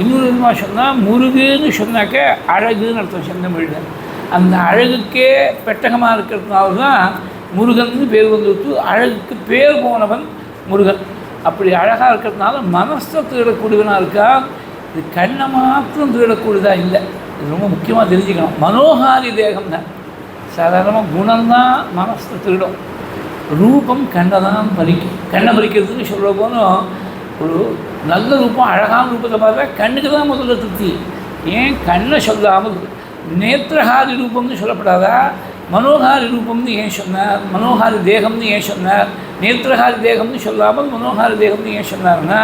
இன்னொரு விதமாக சொன்னால் முருகுன்னு சொன்னாக்க அழகுன்னு அர்த்தம் செந்தமிழ்ல. அந்த அழகுக்கே பெட்டகமாக இருக்கிறதுனால தான் முருகன் பேர் வந்துடுத்து. அழகுக்கு பேர் போனவன் முருகன். அப்படி அழகாக இருக்கிறதுனால மனசை திருடக்கூடியவனாக இருக்கா. இது கண்ணை மாத்திரம் திருடக்கூடியதாக இல்லை. இது ரொம்ப முக்கியமாக தெரிஞ்சுக்கணும். மனோகாரி தேகம் தான். சாதாரணமாக குணம்தான் மனசை திருடும். ரூபம் கண்ணை தான் பறிக்கும். கண்ணை பறிக்கிறதுன்னு சொல்கிற போதும் ஒரு நல்ல ரூபம் அழகான ரூபத்தை பார்த்தா கண்ணுக்கு தான் முதல்ல திருப்தி. ஏன் கண்ணை சொல்லாமல் நேத்திரஹாரி ரூபம்னு சொல்லப்படாதா? மனோகாரி ரூபம்னு ஏன் சொன்னார்? மனோகாரி தேகம்னு ஏன் சொன்னார்? நேத்திரஹாரி தேகம்னு சொல்லாமல் மனோகாரி தேகம்னு ஏன் சொன்னார்னா,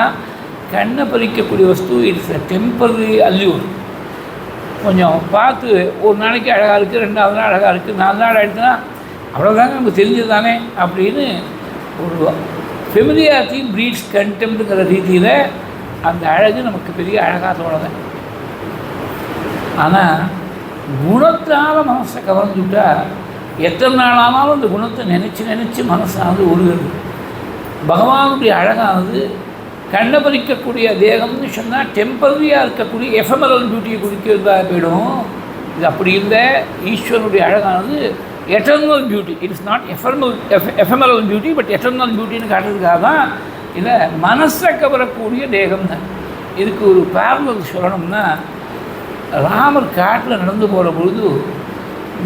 கண்ணை பறிக்கக்கூடிய வஸ்து இட்ஸ் அ டெம்பரரி அல்யூர். கொஞ்சம் பார்த்து ஒரு நாளைக்கு அழகாக இருக்குது, 2வது நாள் அழகாக இருக்குது, 4 நாள் ஆகிடுச்சுன்னா அவ்வளோதாங்க நமக்கு தெரிஞ்சது தானே அப்படின்னு ஒரு ஃபெமிலியாரிட்டி ப்ரீட்ஸ் கண்டெம்ப்டுங்கிற ரீதியில் அந்த அழகு நமக்கு பெரிய அழகாக தோணுது. ஆனால் குணத்தால் மனசை கவர்ந்துவிட்டால் எத்தனை நாளானாலும் அந்த குணத்தை நினச்சி மனசானது உருகிறது. பகவானுடைய அழகானது கண்ணை பறிக்கக்கூடிய தேகம்னு சொன்னால் டெம்பரரியாக இருக்கக்கூடிய எஃபெமரல் பியூட்டியை குறிக்கிறதா போயிடும். இது அப்படி இல்லை. ஈஸ்வரனுடைய அழகானது eternal beauty. It is not ephemeral beauty, but eternal பியூட்டின்னு காட்டுறதுக்காக தான் இதை மனசை கவரக்கூடிய தேகம் தான். இதுக்கு ஒரு பேரலல் சொல்லணும்னா, ராமர் காட்டில் நடந்து போகிற பொழுது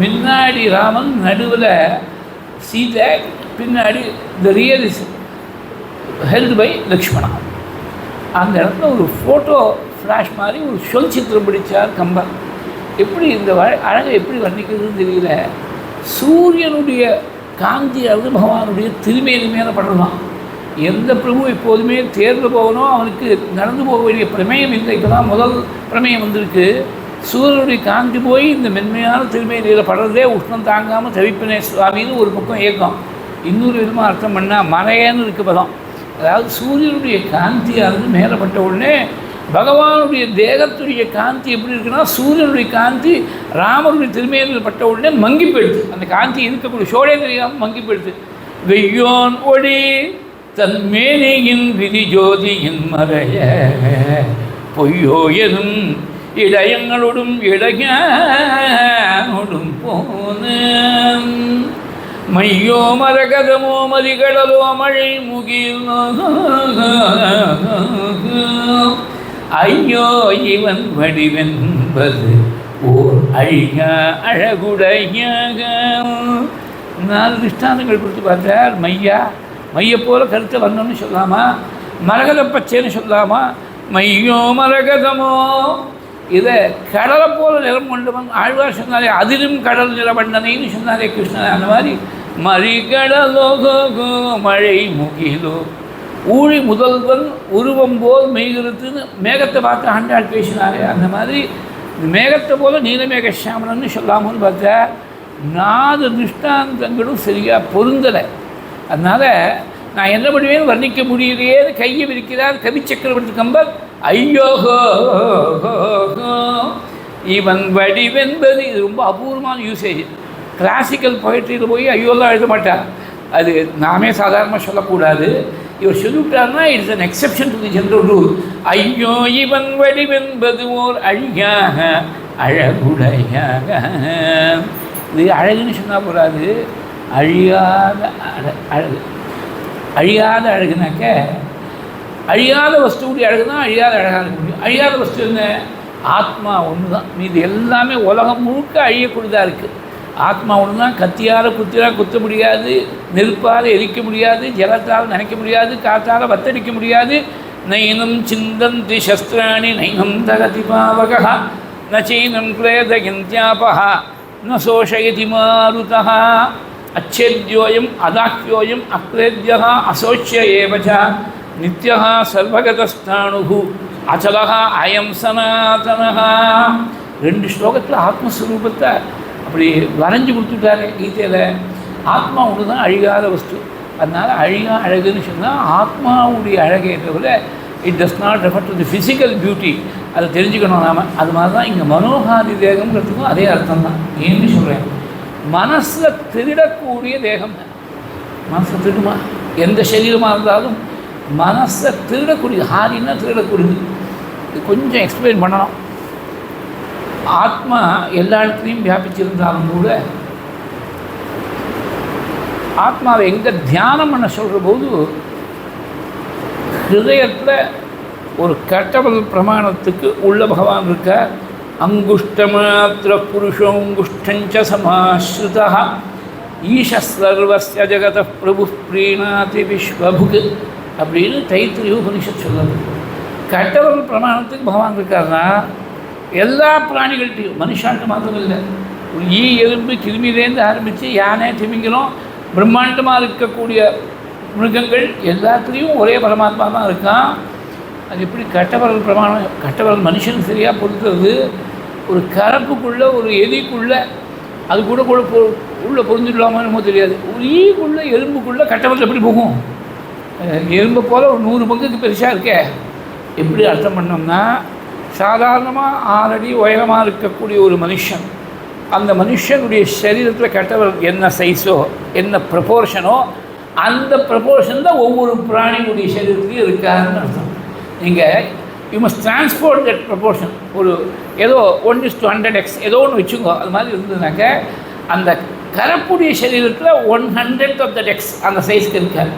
முன்னாடி ராமன், நடுவில் சீதை, பின்னாடி the rear is held by Lakshmana. அந்த இடத்துல ஒரு ஃபோட்டோ ஃப்ளாஷ் மாதிரி ஒரு சொல் சித்திரம் பிடிச்சார் கம்பர். எப்படி இந்த அழகை எப்படி வர்ணிக்கிறதுன்னு தெரியல. சூரியனுடைய காந்தியாவது பகவானுடைய திருமேனி மேலே படுறதான். எந்த பிரபு எப்போதுமே தேர்ந்து போகணும், அவனுக்கு நடந்து போக வேண்டிய பிரமேயம் இல்லை. இப்போ தான் முதல் பிரமேயம் வந்திருக்கு. சூரியனுடைய காந்தி போய் இந்த மென்மையான திருமேனியில் படுறதே உஷ்ணம் தாங்காமல் தவிப்பினே சுவாமின்னு ஒரு பக்கம் ஏக்கம். இன்னொரு விதமாக அர்த்தம் பண்ணால் மறையன்னு இருக்கு பதம். அதாவது சூரியனுடைய காந்தியானது மேலப்பட்ட உடனே பகவானுடைய தேகத்துடைய காந்தி எப்படி இருக்குன்னா, சூரியனுடைய காந்தி ராமருடைய திருமேனியில் பட்ட உடனே மங்கி போயிடுது. அந்த காந்தி இருக்கக்கூடிய சோழே தெரியாமல் மங்கி போயிடுது. வெய்யோன் ஒளி தன் மேனியின் விதி ஜோதியின் மறைய பொய்யோ எதும் இடையங்களோடும் இடையோடும் போன மையோ மரகதமோ மதிகடலோ மழை முகில் ஐயோ இவன் வடிவென்பது ஓர் அழிக அழகுடைய. 4 திஷ்டாந்தங்கள் கொடுத்து பார்த்தார். மையை போல கருத்தை வந்தோன்னு சொல்லாமா, மரகத பச்சைன்னு சொல்லாமா, மையோ மரகதமோ. இதை கடலை போல நிலம் கொண்டவன் ஆழ்வார் சொன்னாலே, அதிலும் கடல் நிலவண்டனைன்னு சொன்னாலே கிருஷ்ணன். அந்த மாதிரி மறிகடலோகோ மழை முகிலோ ஊழி முதல்வன் உருவம் போல் மெய்கிறதுன்னு மேகத்தை பார்த்து ஆண்டாள் பேசினாரே. அந்த மாதிரி மேகத்தை போல நீலமேக சாமனன்னு சொல்லாமன்னு பார்த்தா 4 திருஷ்டாந்தங்களும் சரியாக பொருந்தலை. அதனால் நான் என்ன பண்ணுவேன்னு வர்ணிக்க முடியலையேன்னு கையை விரிக்கிறார் கவி சக்கரவர்த்தி கம்பர். ஐயோஹோ இவன் வடிவென்பது. இது ரொம்ப அபூர்வமான யூசேஜ். கிளாசிக்கல் பொயட்ரியில் போய் ஐயோலாம் எழுத மாட்டார். அது நாமே சாதாரணமாக சொல்லக்கூடாது. இவர் சொல்லிவிட்டார்னா it's an exception to the general rule. ஐயோ இவன் வடிவென்பது ஓர் அழகாக அழகுடையாக. இது அழகுன்னு சொன்னால் போகாது, அழியாத அழகு. அழியாத அழகுனாக்க, அழியாத வஸ்துவுடைய அழகு தான் அழியாத அழகாக இருக்க முடியும். அழியாத வஸ்து என்ன? ஆத்மா ஒன்று தான். மீது எல்லாமே உலகம் முழுக்க அழியக்கூடியதாக இருக்குது. ஆத்மா ஒன்று தான். கத்தியால் குத்தியால் குத்த முடியாது, நெருப்பால் எரிக்க முடியாது, ஜலத்தால் நினைக்க முடியாது, காற்றால் வத்தடிக்க முடியாது. நைனம் சிந்தந்தி சஸ்திராணி நைனம் தகதி பாவகா நச்சைனம் கிளேதகிந்தியாபஹா ந சோஷயதி மாருதः அச்சேத்யோயம் அதாக்கியோயம் அக்லேத்யः அசோச்ய ஏவச நித்யः சர்வகதஸ்தாணுः அச்சலः அயம் சனாதனः. 2 ஸ்லோகத்தில் ஆத்மஸ்வரூபத்தை அப்படி வரைஞ்சி கொடுத்துட்டாரு கீதையில். ஆத்மா ஒன்று தான் அழியாத வஸ்து. அதனால் அழியா அழகுன்னு சொன்னால் ஆத்மாவுடைய அழகை தவிர it does not refer to the physical beauty. அதை தெரிஞ்சுக்கணும் நாம். அது மாதிரி தான் இங்கே மனோகாதி தேகம்ங்கிறதுக்கும் அதே அர்த்தம் தான். ஏன்னு சொல்கிறேன், மனசில் திருடக்கூடிய தேகம் தான். மனசை திருடுமா? எந்த சரீரமாக இருந்தாலும் மனசை திருடக்கூடியது. ஹாரின்னா திருடக்கூடியது. இது கொஞ்சம் எக்ஸ்பிளைன் பண்ணணும். ஆத்மா எல்லா இடத்துலையும் வியாபிச்சிருந்தாலும் கூட ஆத்மாவை எங்கே தியானம் பண்ண சொல்கிற போது ஹிருதயத்தில் ஒரு கட்டபல் பிரமாணத்துக்கு உள்ள பகவான் இருக்க. அங்குஷ்டமாத்திர புருஷோங்குஷ்டஞ்ச சமாஸ்ருதா ஈஷர்வஸ்ய ஜகத பிரபு பிரீணாதி விஸ்வபுக் அப்படின்னு தைத்திரிய உபனிஷத் சொல்லுது. கட்டபல் பிரமாணத்துக்கு பகவான் இருக்காருன்னா எல்லா பிராணிகள்கிட்டையும், மனுஷான்ட்டு மாத்திரம் இல்லை, ஈ எறும்பு கிருமியிலேருந்து ஆரம்பித்து யானை திமிங்கலம் பிரம்மாண்டமாக இருக்கக்கூடிய மிருகங்கள் எல்லாத்துலேயும் ஒரே பரமாத்மா தான் இருக்கான். அது எப்படி கட்டவரல் பிரமாணம்? கட்டவரல் மனுஷனுக்கு சரியாக பொறுத்துறது. ஒரு கரப்புக்குள்ளே ஒரு எலிக்குள்ளே அது கூட உள்ளே பொருந்துடலாமா என்னமோ தெரியாது. ஒரு ஈக்குள்ளே எறும்புக்குள்ளே கட்டவரல் எப்படி போகும்? எறும்பை போல் ஒரு 100 பங்குக்கு பெருசாக இருக்கே. எப்படி அர்த்தம் பண்ணோம்னா, சாதாரணமாக 6 அடி உயரமாக இருக்கக்கூடிய ஒரு மனுஷன், அந்த மனுஷனுடைய சரீரத்தில் கட்டவர் என்ன சைஸோ என்ன ப்ரப்போர்ஷனோ அந்த ப்ரப்போர்ஷன் தான் ஒவ்வொரு பிராணியுடைய சரீரத்துலையும் இருக்காருன்னு அர்த்தம். நீங்கள் you must transport that proportion. ஒரு ஏதோ 1:100x ஏதோ ஒன்று வச்சுக்கோ. அது மாதிரி இருந்ததுனாக்க அந்த கரப்புடைய சரீரத்தில் 1/100 ஆஃப் தட் எக்ஸ் அந்த சைஸ்க்கு இருக்காது.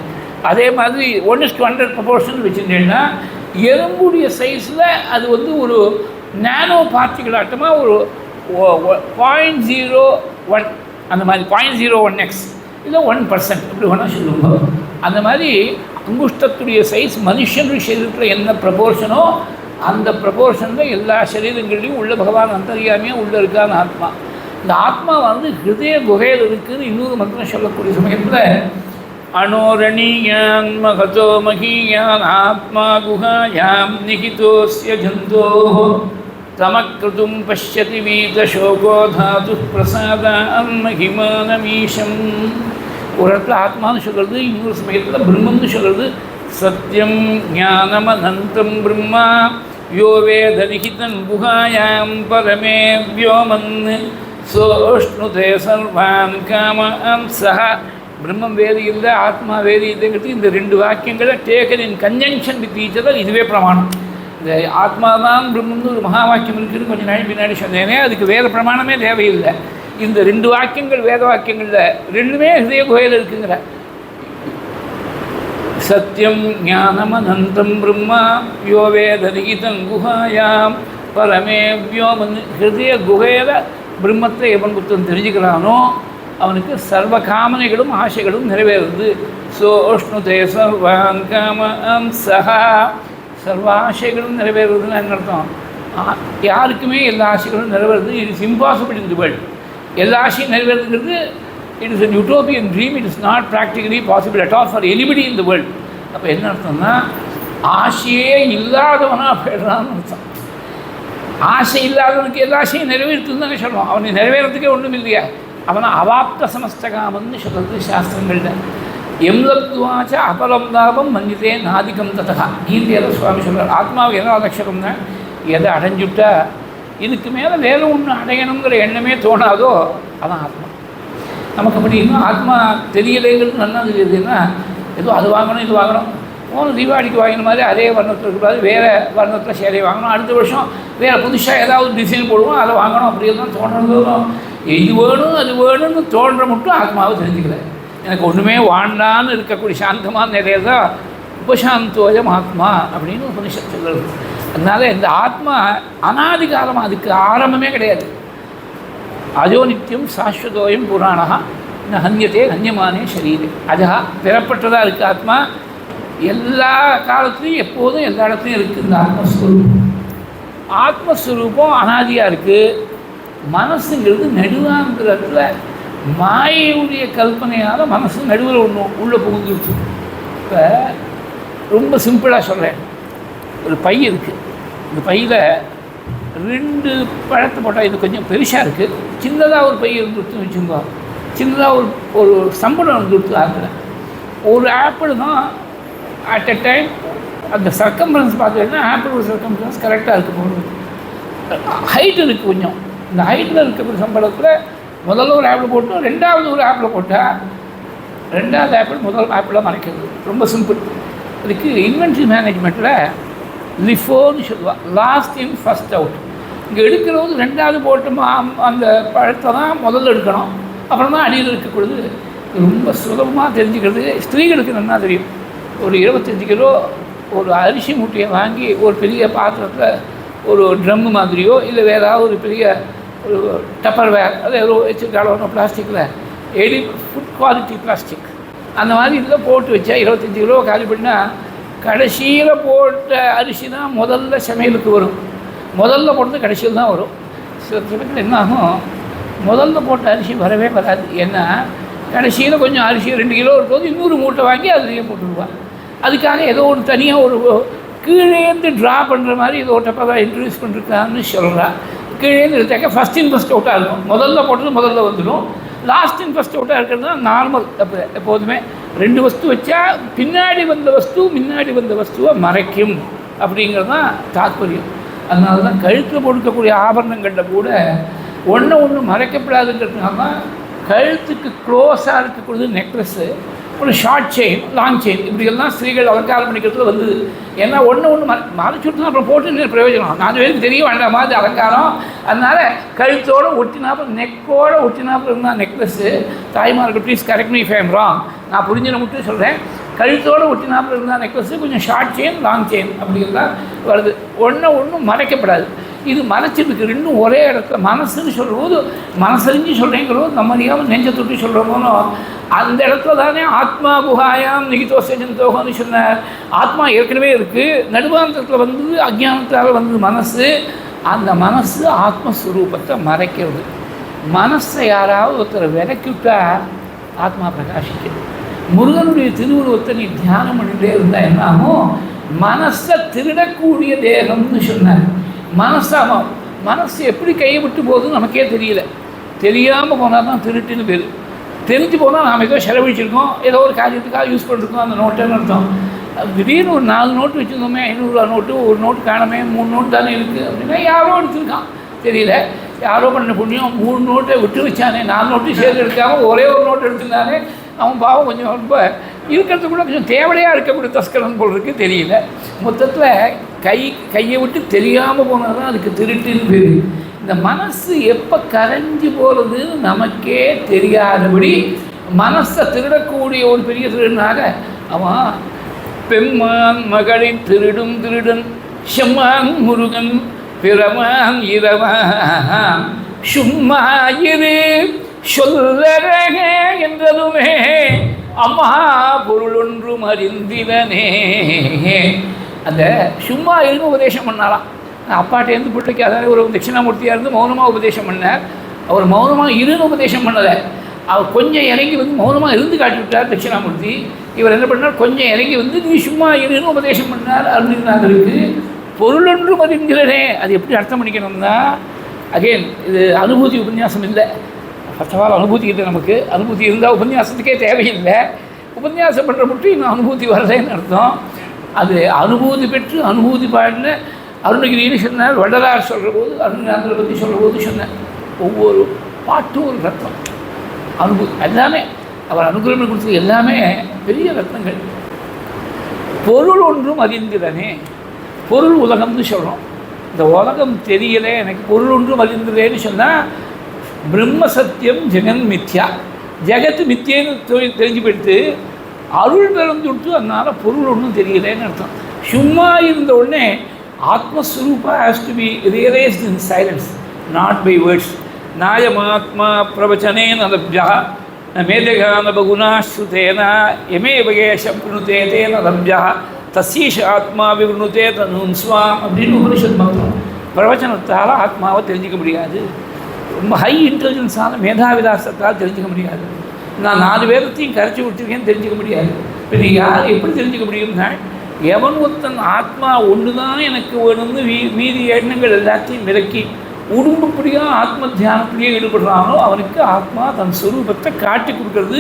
அதே மாதிரி 1:100 ப்ரொபோர்ஷன் வச்சுருந்தேன்னா எறும்புடைய சைஸில் அது வந்து ஒரு நேனோ பார்ட்டிகள் ஆட்டமாக ஒரு 0.01 அந்த மாதிரி 0.01x இல்லை 1% இப்படி வேணால் சொல்லுவோம். அந்த மாதிரி அங்குஷ்டத்துடைய சைஸ் மனுஷனுடைய சரீரத்தில் என்ன ப்ரப்போர்ஷனோ அந்த ப்ரப்போர்ஷனில் எல்லா சரீரங்களையும் உள்ள பகவான் அந்தரியாமையாக உள்ளே இருக்கான ஆத்மா. இந்த ஆத்மா வந்து ஹிருதய குகையில் இருக்குதுன்னு இன்னொரு மந்திரம் சொல்லக்கூடிய சமயத்தில் அனோரணீயான் மகதோ மகீயான் ஆத்மா குஹாயாம் நிகிதோஸ்ய ஜந்தோ தமக்ருதும் பஷ்யதி வீதசோகோ தாது பிரசாதான் மகிமானமீஷம். ஒரு இடத்துல ஆத்மான்னு சொல்கிறது, இன்னொரு சமயத்தில் பிரம்மம்னு சொல்கிறது. சத்யம் ஞானமனந்தம் பிரம்மா யோ வேத நிகிதன் குஹாயாம் பரமே வியோமன் சோஷ்ணுதே சர்வான் காமான் சஹ. பிரம்மம் வேறு இல்லை, ஆத்மா வேறு இல்லைங்கிறது இந்த ரெண்டு வாக்கியங்களை taken in conjunction with each other இதுவே பிரமாணம். இந்த ஆத்மா தான் பிரம்மம்னு ஒரு மகா வாக்கியம் இருக்குது, கொஞ்சம் நாள் பின்னாடி சொன்னேனே, அதுக்கு வேறு பிரமாணமே தேவையில்லை. இந்த ரெண்டு வாக்கியங்கள் வேத வாக்கியங்களில் ரெண்டுமே ஹிருதய குகையில் இருக்குங்கிற. சத்யம் ஞானமனந்தம் பிரம்மா யோ வேத நிகிதம் குஹாயாம் பரமே வியோமன். ஹிருதய குகையில் பிரம்மத்தை எவன் புத்தன் தெரிஞ்சுக்கிறானோ அவனுக்கு சர்வ காமனைகளும் ஆசைகளும் நிறைவேறுது. சோஷ்ணுதே சர்வான் காமம் சஹா. சர்வ ஆசைகளும் நிறைவேறுதுன்னு என்ன அர்த்தம்? யாருக்குமே எல்லா ஆசைகளும் நிறைவேறுது. It is impossible in the world. எல்லா ஆசையும் நிறைவேறுதுங்கிறது it is an utopian dream. It is not practically possible at all for anybody in the world. அப்போ என்ன அர்த்தம்னா ஆசையே இல்லாதவனாக போயிடுறான்னு அர்த்தம். ஆசை இல்லாதவனுக்கு எல்லா ஆசையும் நிறைவேற்றுன்னு தானே சொல்லுவோம். அவனை நிறைவேறதுக்கே ஒன்றும் இல்லையா? அவனை அவாப்த சமஸ்தகாமன்னு சொல்கிறது சாஸ்திரங்கள்ல. எம்லத்வாச்ச அபரம் தாபம் மன்னிதே நாதிகம் ததா. கீதையில் சுவாமி சொல்கிறார். ஆத்மாவுக்கு என்ன லட்சணம்னா எதை அடைஞ்சுட்டா இதுக்கு மேலே வேறு ஒன்று அடையணுங்கிற எண்ணமே தோணாதோ அதான் ஆத்மா. நமக்கு அப்படி இன்னும் ஆத்மா தெரியலைங்கிறது நல்லா தெரியுதுன்னா ஏதோ அது வாங்கணும் இது வாங்கணும். போன தீபாவளிக்கு வாங்கின மாதிரி அதே வர்ணத்தில் இருக்கக்கூடாது, வேறு வர்ணத்தில் சேலை வாங்கணும். அடுத்த வருஷம் வேறு புதுசாக ஏதாவது டிசைன் போடுவோம், அதை வாங்கணும். அப்படியெல்லாம் தோன்றதும் இது வேணும் அது வேணும்னு தோன்ற மட்டும் ஆத்மாவை தெரிஞ்சுக்கல. எனக்கு ஒன்றுமே வாண்டான்னு இருக்கக்கூடிய சாந்தமான நிலையில் தான் உபசாந்தோயம் ஆத்மா அப்படின்னு உபனிஷத்து சொல்கிறது. அதனால் இந்த ஆத்மா அனாதி காலமாக அதுக்கு ஆரம்பமே கிடையாது. அஜோ நித்தியம் சாஸ்வதோயம் புராணா ந ஹன்யத்தே ஹன்யமானே ஷரீரே. அஜா பெறப்பட்டதாக இருக்குது ஆத்மா. எல்லா காலத்துலையும் எப்போதும் எல்லா இடத்துலையும் இருக்குது இந்த ஆத்மஸ்வரூபம். ஆத்மஸ்வரூபம் அனாதியாக இருக்குது. மனசுங்கிறது நடுவாங்கிறதுல மாயையுடைய கல்பனையால் மனசு நடுவில் ஒன்று உள்ளே புகுந்துருச்சு. இப்போ ரொம்ப சிம்பிளாக சொல்கிறேன். ஒரு பை இருக்குது. இந்த பையில் 2 பழத்தை போட்டால் இது கொஞ்சம் பெருசாக இருக்குது. சின்னதாக ஒரு பை இருந்துருச்சுன்னு வச்சுக்கோங்க. சின்னதாக ஒரு சம்பளம் இருந்துருச்சு. ஆப்பில் ஒரு ஆப்பிள் தான் அட் எ டைம் அந்த சர்க்கம்ஃபரன்ஸ் பார்த்தீங்கன்னா ஆப்பிள் ஒரு சர்க்கம்ஃபரன்ஸ் கரெக்டாக இருக்குது. போகணும் ஹைட் இருக்குது கொஞ்சம். இந்த ஹைட்டில் இருக்கிற சம்பளத்தில் முதல்ல ஒரு ஆப்பிள் போட்டு ரெண்டாவது ஒரு ஆப்பிள் போட்டால் ரெண்டாவது ஆப்பிள் முதல் ஆப்பிளாக மறைக்கிறது. ரொம்ப சிம்பிள். அதுக்கு இன்வென்ட்ரி மேனேஜ்மெண்ட்டில் லிஃபோன்னு சொல்லுவாள். Last in first out. இங்கே எடுக்கிறது ரெண்டாவது போட்டு அந்த பழத்தை தான் முதல்ல எடுக்கணும். அப்புறம் தான் அடியில் இருக்கக்கூடாது. ரொம்ப சுலபமாக தெரிஞ்சுக்கிறது ஸ்திரீகளுக்கு நல்லா தெரியும். ஒரு 25 கிலோ ஒரு அரிசி மூட்டையை வாங்கி ஒரு பெரிய பாத்திரத்தில் ஒரு ட்ரம்மு மாதிரியோ இல்லை வேறு ஏதாவது ஒரு பெரிய ஒரு டப்பர் வேர் அது எவ்வளோ வச்சுருக்காலும் பிளாஸ்டிக்கில் ஃபுட் குவாலிட்டி பிளாஸ்டிக் அந்த மாதிரி இதில் போட்டு வச்சா 25 கிலோ காலி பண்ணால் கடைசியில் போட்ட அரிசி தான் முதல்ல சமையலுக்கு வரும். முதல்ல போட்டது கடைசியில் தான் வரும். சில சமயத்தில் என்ன ஆகும், முதல்ல போட்ட அரிசி வரவே வராது. ஏன்னா கடைசியில் கொஞ்சம் அரிசி 2 கிலோ இருக்கும்போது இன்னொரு மூட்டை வாங்கி அதுலேயே போட்டுருவாங்க. அதுக்காக ஏதோ ஒரு தனியாக ஒரு கீழேந்து ட்ரா பண்ணுற மாதிரி ஏதோ ஒரு டப்பாக இன்ட்ரடியூஸ் பண்ணிருக்கான்னு சொல்கிறான். கீழேந்து எடுத்தாக்க ஃபஸ்ட் இன் ஃபஸ்ட் அவுட்டாக இருக்கும். முதல்ல போட்டது முதல்ல வந்துடும். லாஸ்ட் இன் ஃபஸ்ட் அவுட்டாக இருக்கிறது தான் நார்மல். அப்போ எப்போதுமே 2 வஸ்து வச்சா பின்னாடி வந்த வஸ்து முன்னாடி வந்த வஸ்துவை மறைக்கும் அப்படிங்கிறது தான் தாத்பரியம். அதனால தான் கழுத்தில் போட்டுக்கக்கூடிய ஆபரணங்களில் கூட ஒன்று மறைக்கப்படாதுங்கிறதுனால தான் கழுத்துக்கு க்ளோஸாக இருக்கக்கூடியது நெக்லஸ்ஸு, ஒரு ஷார்ட் செயின், லாங் செயின், இப்படியெல்லாம் ஸ்திரீகள் அலங்காரம் பண்ணிக்கிறதுல வந்தது. ஏன்னா ஒன்று மறைச்சுட்டு அப்புறம் போட்டு பிரயோஜனம், 4 பேருக்கு தெரிய வேண்டாம் மாதிரி அலங்காரம். அதனால் கழுத்தோடு ஒட்டினாப்புல, நெக்கோடு ஒட்டினாப்புல இருந்தால் நெக்லஸ்ஸு. தாய்மார்கள் please correct me if I am wrong, நான் புரிஞ்சின மட்டும் சொல்கிறேன். கழுத்தோடு ஒட்டினாப்புல இருந்தால் நெக்லஸ்ஸு, கொஞ்சம் ஷார்ட் செயின், லாங் செயின் அப்படிங்கிறதான் வருது. ஒன்றும் மறைக்கப்படாது. இது மறைச்சிருக்கு ரெண்டும் ஒரே இடத்துல. மனசுன்னு சொல்லும்போது மனசறிஞ்சு சொல்கிறேங்கிறோம், நம்ம அறியாமல் நெஞ்ச தொட்டி சொல்கிறோமோ அந்த இடத்துல தானே ஆத்மா குஹாயாம் நிகிதோசேஜந்தோகம்னு சொன்னார். ஆத்மா ஏற்கனவே இருக்குது, நடுவாந்தத்தில் வந்து அஜ்ஞானத்தால் வந்து மனசு, அந்த மனசு ஆத்மஸ்வரூபத்தை மறைக்கிறது. மனசை யாராவது ஒருத்தர் விலக்கிவிட்டால் ஆத்மா பிரகாசிக்கிறது. முருகனுடைய திருவுருவத்தை நீ தியானம் பண்ணிகிட்டே இருந்தால் என்னாமோ, மனசை திருடக்கூடிய தேகம்னு சொன்னார். மனசு எப்படி கையை விட்டு போகுதுன்னு நமக்கே தெரியல. தெரியாமல் போனால் தான் திருட்டுன்னு பேர். தெரிஞ்சு போனால் நாம் ஏதோ செலவழிச்சிருக்கோம், ஏதோ ஒரு காரியத்துக்காக யூஸ் பண்ணிருக்கோம் அந்த நோட்டுன்னு அர்த்தம். திடீர்னு ஒரு 4 நோட்டு வச்சுருந்தோமே, 500 ரூபா நோட்டு, ஒரு நோட்டு காணமே, 3 நோட்டு தானே இருக்குது அப்படின்னா யாரோ எடுத்துருக்கான் தெரியல. யாரோ பண்ண புண்ணியம் 3 நோட்டை விட்டு வச்சானே, 4 நோட்டு சேர்த்து எடுக்காமல் ஒரே ஒரு நோட்டு எடுத்துருந்தானே, அவன் பாவம் கொஞ்சம் ரொம்ப இருக்கிறது கூட கொஞ்சம் தேவையாக இருக்கக்கூடிய தஸ்கரன் போல் இருக்குது தெரியல. மொத்தத்தில் கையை விட்டு தெரியாமல் போனால் தான் அதுக்கு திருட்டுன்னு பேர். இந்த மனசு எப்போ கரைஞ்சி போகிறதுன்னு நமக்கே தெரியாதபடி மனசை திருடக்கூடிய ஒரு பெரிய திருடனாக அவன் பெம்மான் மகளின் திருடும் திருடன் செம்மான் முருகன் பிறமான் இரவான் சும்மா இரு சொல்லறக என்றதுமே அம்மா பொருள் ஒன்றும் அறிந்திலனே. அந்த சும்மா இருந்து உபதேசம் பண்ணாலாம். அப்பாட்டேருந்து பிள்ளைக்கு அதாவது ஒரு தட்சிணாமூர்த்தியாக இருந்து மௌனமாக உபதேசம் பண்ணார். அவர் மௌனமாக இருந்து உபதேசம் பண்ணலை, அவர் கொஞ்சம் இறங்கி வந்து மௌனமாக இருந்து காட்டி விட்டார் தட்சிணாமூர்த்தி. இவர் என்ன பண்ணார், கொஞ்சம் இறங்கி வந்து நீ சும்மா இருந்து உபதேசம் பண்ணார் அருணகிரிநாதருக்கு. பொருள் ஒன்றும் அறிந்திலனே அது எப்படி அர்த்தம் பண்ணிக்கணும்னா, அகெயின் இது அனுபூதி உபன்யாசம் இல்லை. ஃபர்ஸ்ட் ஆஃப் ஆல் அனுபூதி இல்லை நமக்கு. அனுபூதி இருந்தால் உபன்யாசத்துக்கே தேவையில்லை. உபன்யாசம் பண்ணுற மட்டும் இன்னும் அனுபூதி வரலைன்னு அர்த்தம். அது அனுபூதி பெற்று அனுபூதி பாடின அருணகிரின்னு சொன்னார். வள்ளலார் சொல்கிற போது, அருணகிரிநாதரை பற்றி சொல்கிற போது சொன்னார், ஒவ்வொரு பாட்டும் ஒரு ரத்னம். அனுபூதி எல்லாமே அவர் அனுகிரகம் கொடுத்தது எல்லாமே பெரிய ரத்னங்கள். பொருள் ஒன்றும் அறிந்திலனே, பொருள் உலகம்னு சொல்கிறோம். இந்த உலகம் தெரியலை எனக்கு, பொருள் ஒன்றும் அறிந்திலேன்னு சொன்னால் பிரம்ம சத்தியம் ஜெகன் மித்யா, ஜெகத்து மித்தியன்னு தெரிஞ்சு போயிடுத்து, அருள் பெறம் கொடுத்து அதனால் பொருள் ஒன்றும் தெரியலேன்னு அர்த்தம். சும்மா இருந்த உடனே ஆத்மஸ்வரூபா has to be realised in silence, not by words. நாயமாத்மா பிரவச்சனேன லப்ஜா மேதகான பகுனா ஸ்ருதேன எமே வகேஷம் பிருணுதே தேன லப்ஜா தசீஷ ஆத்மா விவருணுதே தனுன் ஸ்வாம் அப்படின்னு உபனிஷத் மந்திரம். பிரவச்சனத்தால் ஆத்மாவை தெரிஞ்சிக்க முடியாது. ரொம்ப ஹை இன்டெலிஜென்ஸான மேதாவிலாசத்தால் தெரிஞ்சிக்க முடியாது. நான் 4 வேதத்தையும் கரைச்சி விட்டுருக்கேன்னு தெரிஞ்சிக்க முடியாது. இப்போ நீ யார் எப்படி தெரிஞ்சிக்க முடியும்னா, எவன் ஒருத்தன் ஆத்மா ஒன்று தான் எனக்கு வேணும்னு மீதி எண்ணங்கள் எல்லாத்தையும் விலக்கி உடும்புப்படியாக ஆத்ம தியானத்திலேயே ஈடுபடுறானோ அவனுக்கு ஆத்மா தன் ஸ்வரூபத்தை காட்டி கொடுக்கறது.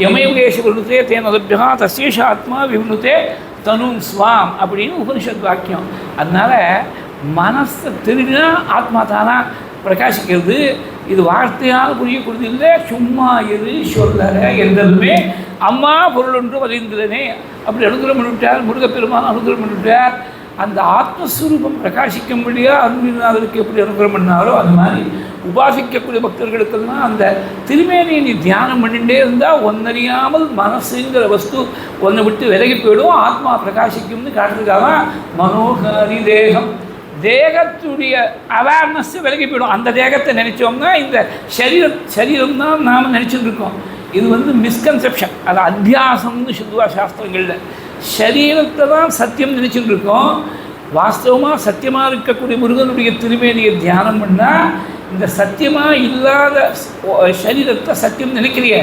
யமயோகேஷ விருணுதே தேன லப்ஜா தசேஷ ஆத்மா விவருணுதே தனும் ஸ்வாம் அப்படின்னு உபனிஷத் வாக்கியம். அதனால் மனசை திருடினா ஆத்மா தானா பிரகாசிக்கிறது. இது வார்த்தையால் புரியக்கூடியது இல்லை. சும்மா இரு சொல்லற என்றதுமே அம்மா பொருள் ஒன்றும் அறிந்திலனே அப்படி அனுகிரகம் பண்ணிவிட்டார். முருகப்பெருமான் அனுகிரகம் பண்ணிவிட்டார். அந்த ஆத்மஸ்வரூபம் பிரகாசிக்கும்படியாக அருணகிரிநாதருக்கு எப்படி அனுகிரகம் பண்ணாரோ அது மாதிரி உபாசிக்கக்கூடிய பக்தர்களுக்கெல்லாம் அந்த திருமேனியை நீ தியானம் பண்ணிகிட்டே இருந்தால் ஒன்னறியாமல் மனசுங்கிற வஸ்து ஒன்றை விட்டு விலகி போயிடும், ஆத்மா பிரகாசிக்கும்னு காட்டுறதுக்காக மனோகாரி தேகம், தேகத்துடைய அவேர்னஸ் விலகி போயிடும். அந்த தேகத்தை நினச்சோம்னா இந்த சரீரம் தான் நாம் நினச்சிட்டு இருக்கோம். இது மிஸ்கன்செப்ஷன், அது அத்தியாசம்னு சொல்லுவா சாஸ்திரங்களில். சரீரத்தை தான் சத்தியம் நினச்சிட்டு இருக்கோம். வாஸ்தவமாக சத்தியமாக இருக்கக்கூடிய முருகனுடைய திருமேனியை தியானம் பண்ணால் இந்த சத்தியமாக இல்லாத சரீரத்தை சத்தியம் நினைக்கிறிய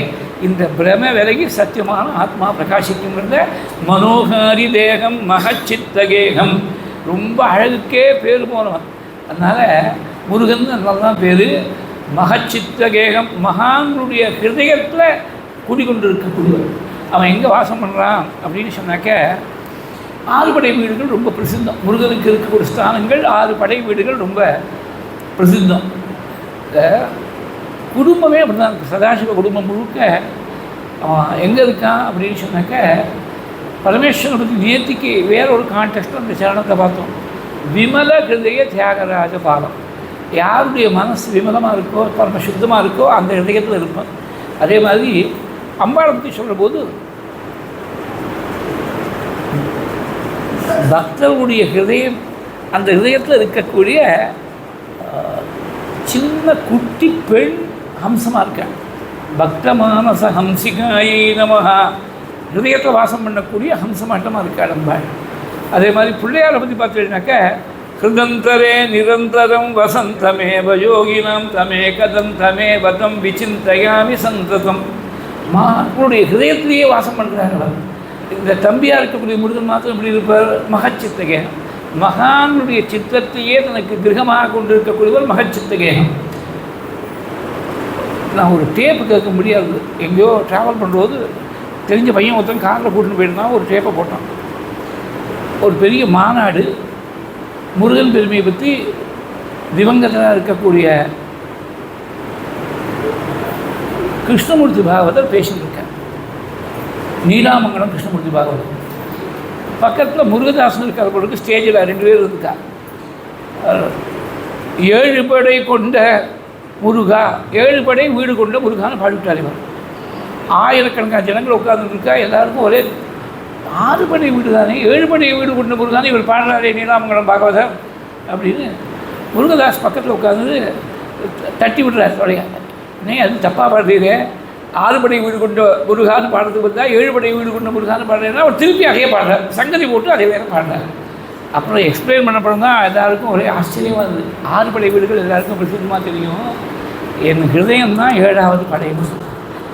இந்த பிரம விலகி சத்தியமான ஆத்மா பிரகாசிக்குங்கிறத மனோகாரி தேகம் மகச்சித்தகேகம். ரொம்ப அழகுக்கே பேர் போனவன். அதனால் முருகன் நல்லதான் பேர். மகச்சித்தகேகம், மகான்களுடைய ஹிருதயத்தில் குடிகொண்டிருக்கக்கூடியவன். அவன் எங்கே வாசம் பண்ணுறான் அப்படின்னு சொன்னாக்க 6 படை வீடுகள் ரொம்ப பிரசித்தம். முருகனுக்கு இருக்கக்கூடிய ஸ்தானங்கள் 6 படை வீடுகள் ரொம்ப பிரசித்தம். குடும்பமே அப்படி தான் இருக்குது. சதாசிவ குடும்பம் முழுக்க அவன் எங்கே இருக்கான் அப்படின்னு சொன்னாக்க, பரமேஸ்வரனை பற்றி நேத்திக்கு வேற ஒரு கான்டெக்ஸ்ட்டில் அந்த சரணத்தை பார்த்தோம். விமல ஹிருதய தியாகராஜ பாலம். யாருடைய மனசு விமலமாக இருக்கோ, பரம சுத்தமாக இருக்கோ, அந்த ஹிருதயத்தில் இருப்பான். அதே மாதிரி அம்பாளை பற்றி சொல்கிற போது பக்தருடைய ஹிருதயம், அந்த ஹிருதயத்தில் இருக்கக்கூடிய சின்ன குட்டி பெண் ஹம்சமாக இருக்காங்க. பக்த மானச ஹம்சிகாயை நமஹா. ஹிருதயத்தில் வாசம் பண்ணக்கூடிய ஹம்சமாட்டமாக இருக்காள் அம்பாள். அதே மாதிரி பிள்ளையாரை பற்றி பார்த்துக்கிட்டாக்க, ஹிருதந்தரே நிரந்தரம் வசந்தமேவ யோகினாம் தமேகதந்தமேவ தம் விசிந்தயாமி சந்ததம். அவருடைய ஹிருதயத்திலேயே வாசம் பண்ணுறாங்களா. இந்த தம்பியாக இருக்கக்கூடிய முருகன் மாத்திரம் இப்படி இருப்பார், மகச்சித்தகேகம். மகானுடைய சித்தத்தையே தனக்கு கிரகமாக கொண்டு இருக்கக்கூடியவர் மகச்சித்தகேகம். நான் ஒரு டேப்பு கேட்க முடியாது. எங்கேயோ ட்ராவல் பண்ணும்போது தெரிஞ்ச பையன் ஒருத்தன் காரில் கூட்டின்னு போயிருந்தான். ஒரு டேப்பை போட்டான். ஒரு பெரிய மாநாடு, முருகன் பெருமையை பற்றி திவங்கதனாக இருக்கக்கூடிய கிருஷ்ணமூர்த்தி பாகவதர் பேசிட்டு இருக்கார். நீலாமங்கலம் கிருஷ்ணமூர்த்தி பாகவதர் பக்கத்தில் முருகதாசன் இருக்கிறவங்களுக்கு ஸ்டேஜில் 2 பேர் இருக்கா. 7 படை கொண்ட முருகா, 7 படை வீடு கொண்ட முருகான்னு பாடிவிட்டார் இவர். ஆயிரக்கணக்கான ஜனங்கள் உட்கார்ந்துருக்கா. எல்லாருக்கும் ஒரே 6 படை வீடு தானே, 7 படை வீடு கொண்ட முருகானே இவர் பாடுறாரே நீலாமங்கலம் பாகவதர் அப்படின்னு முருகதாஸ் பக்கத்தில் உட்காந்து தட்டி விடுறார் தொடைய. அது தப்பாக பாடுறீங்க, 6 படை வீடு கொண்ட முருகான்னு பாடுறதுக்கு வந்தால் 7 படை வீடு கொண்ட முருகான்னு பாடுறேன்னா அவர் திருப்பி அதையே பாடுறார். சங்கதி போட்டு அதே வேறு பாடுறார். அப்புறம் எக்ஸ்பிளைன் பண்ணப்படம் தான் எல்லாருக்கும் ஒரே ஆச்சரியமாக இருந்தது. 6 படை வீடுகள் எல்லாருக்கும் பிரசித்தமாக தெரியும். என் ஹிருதயம் தான் 7வது படை.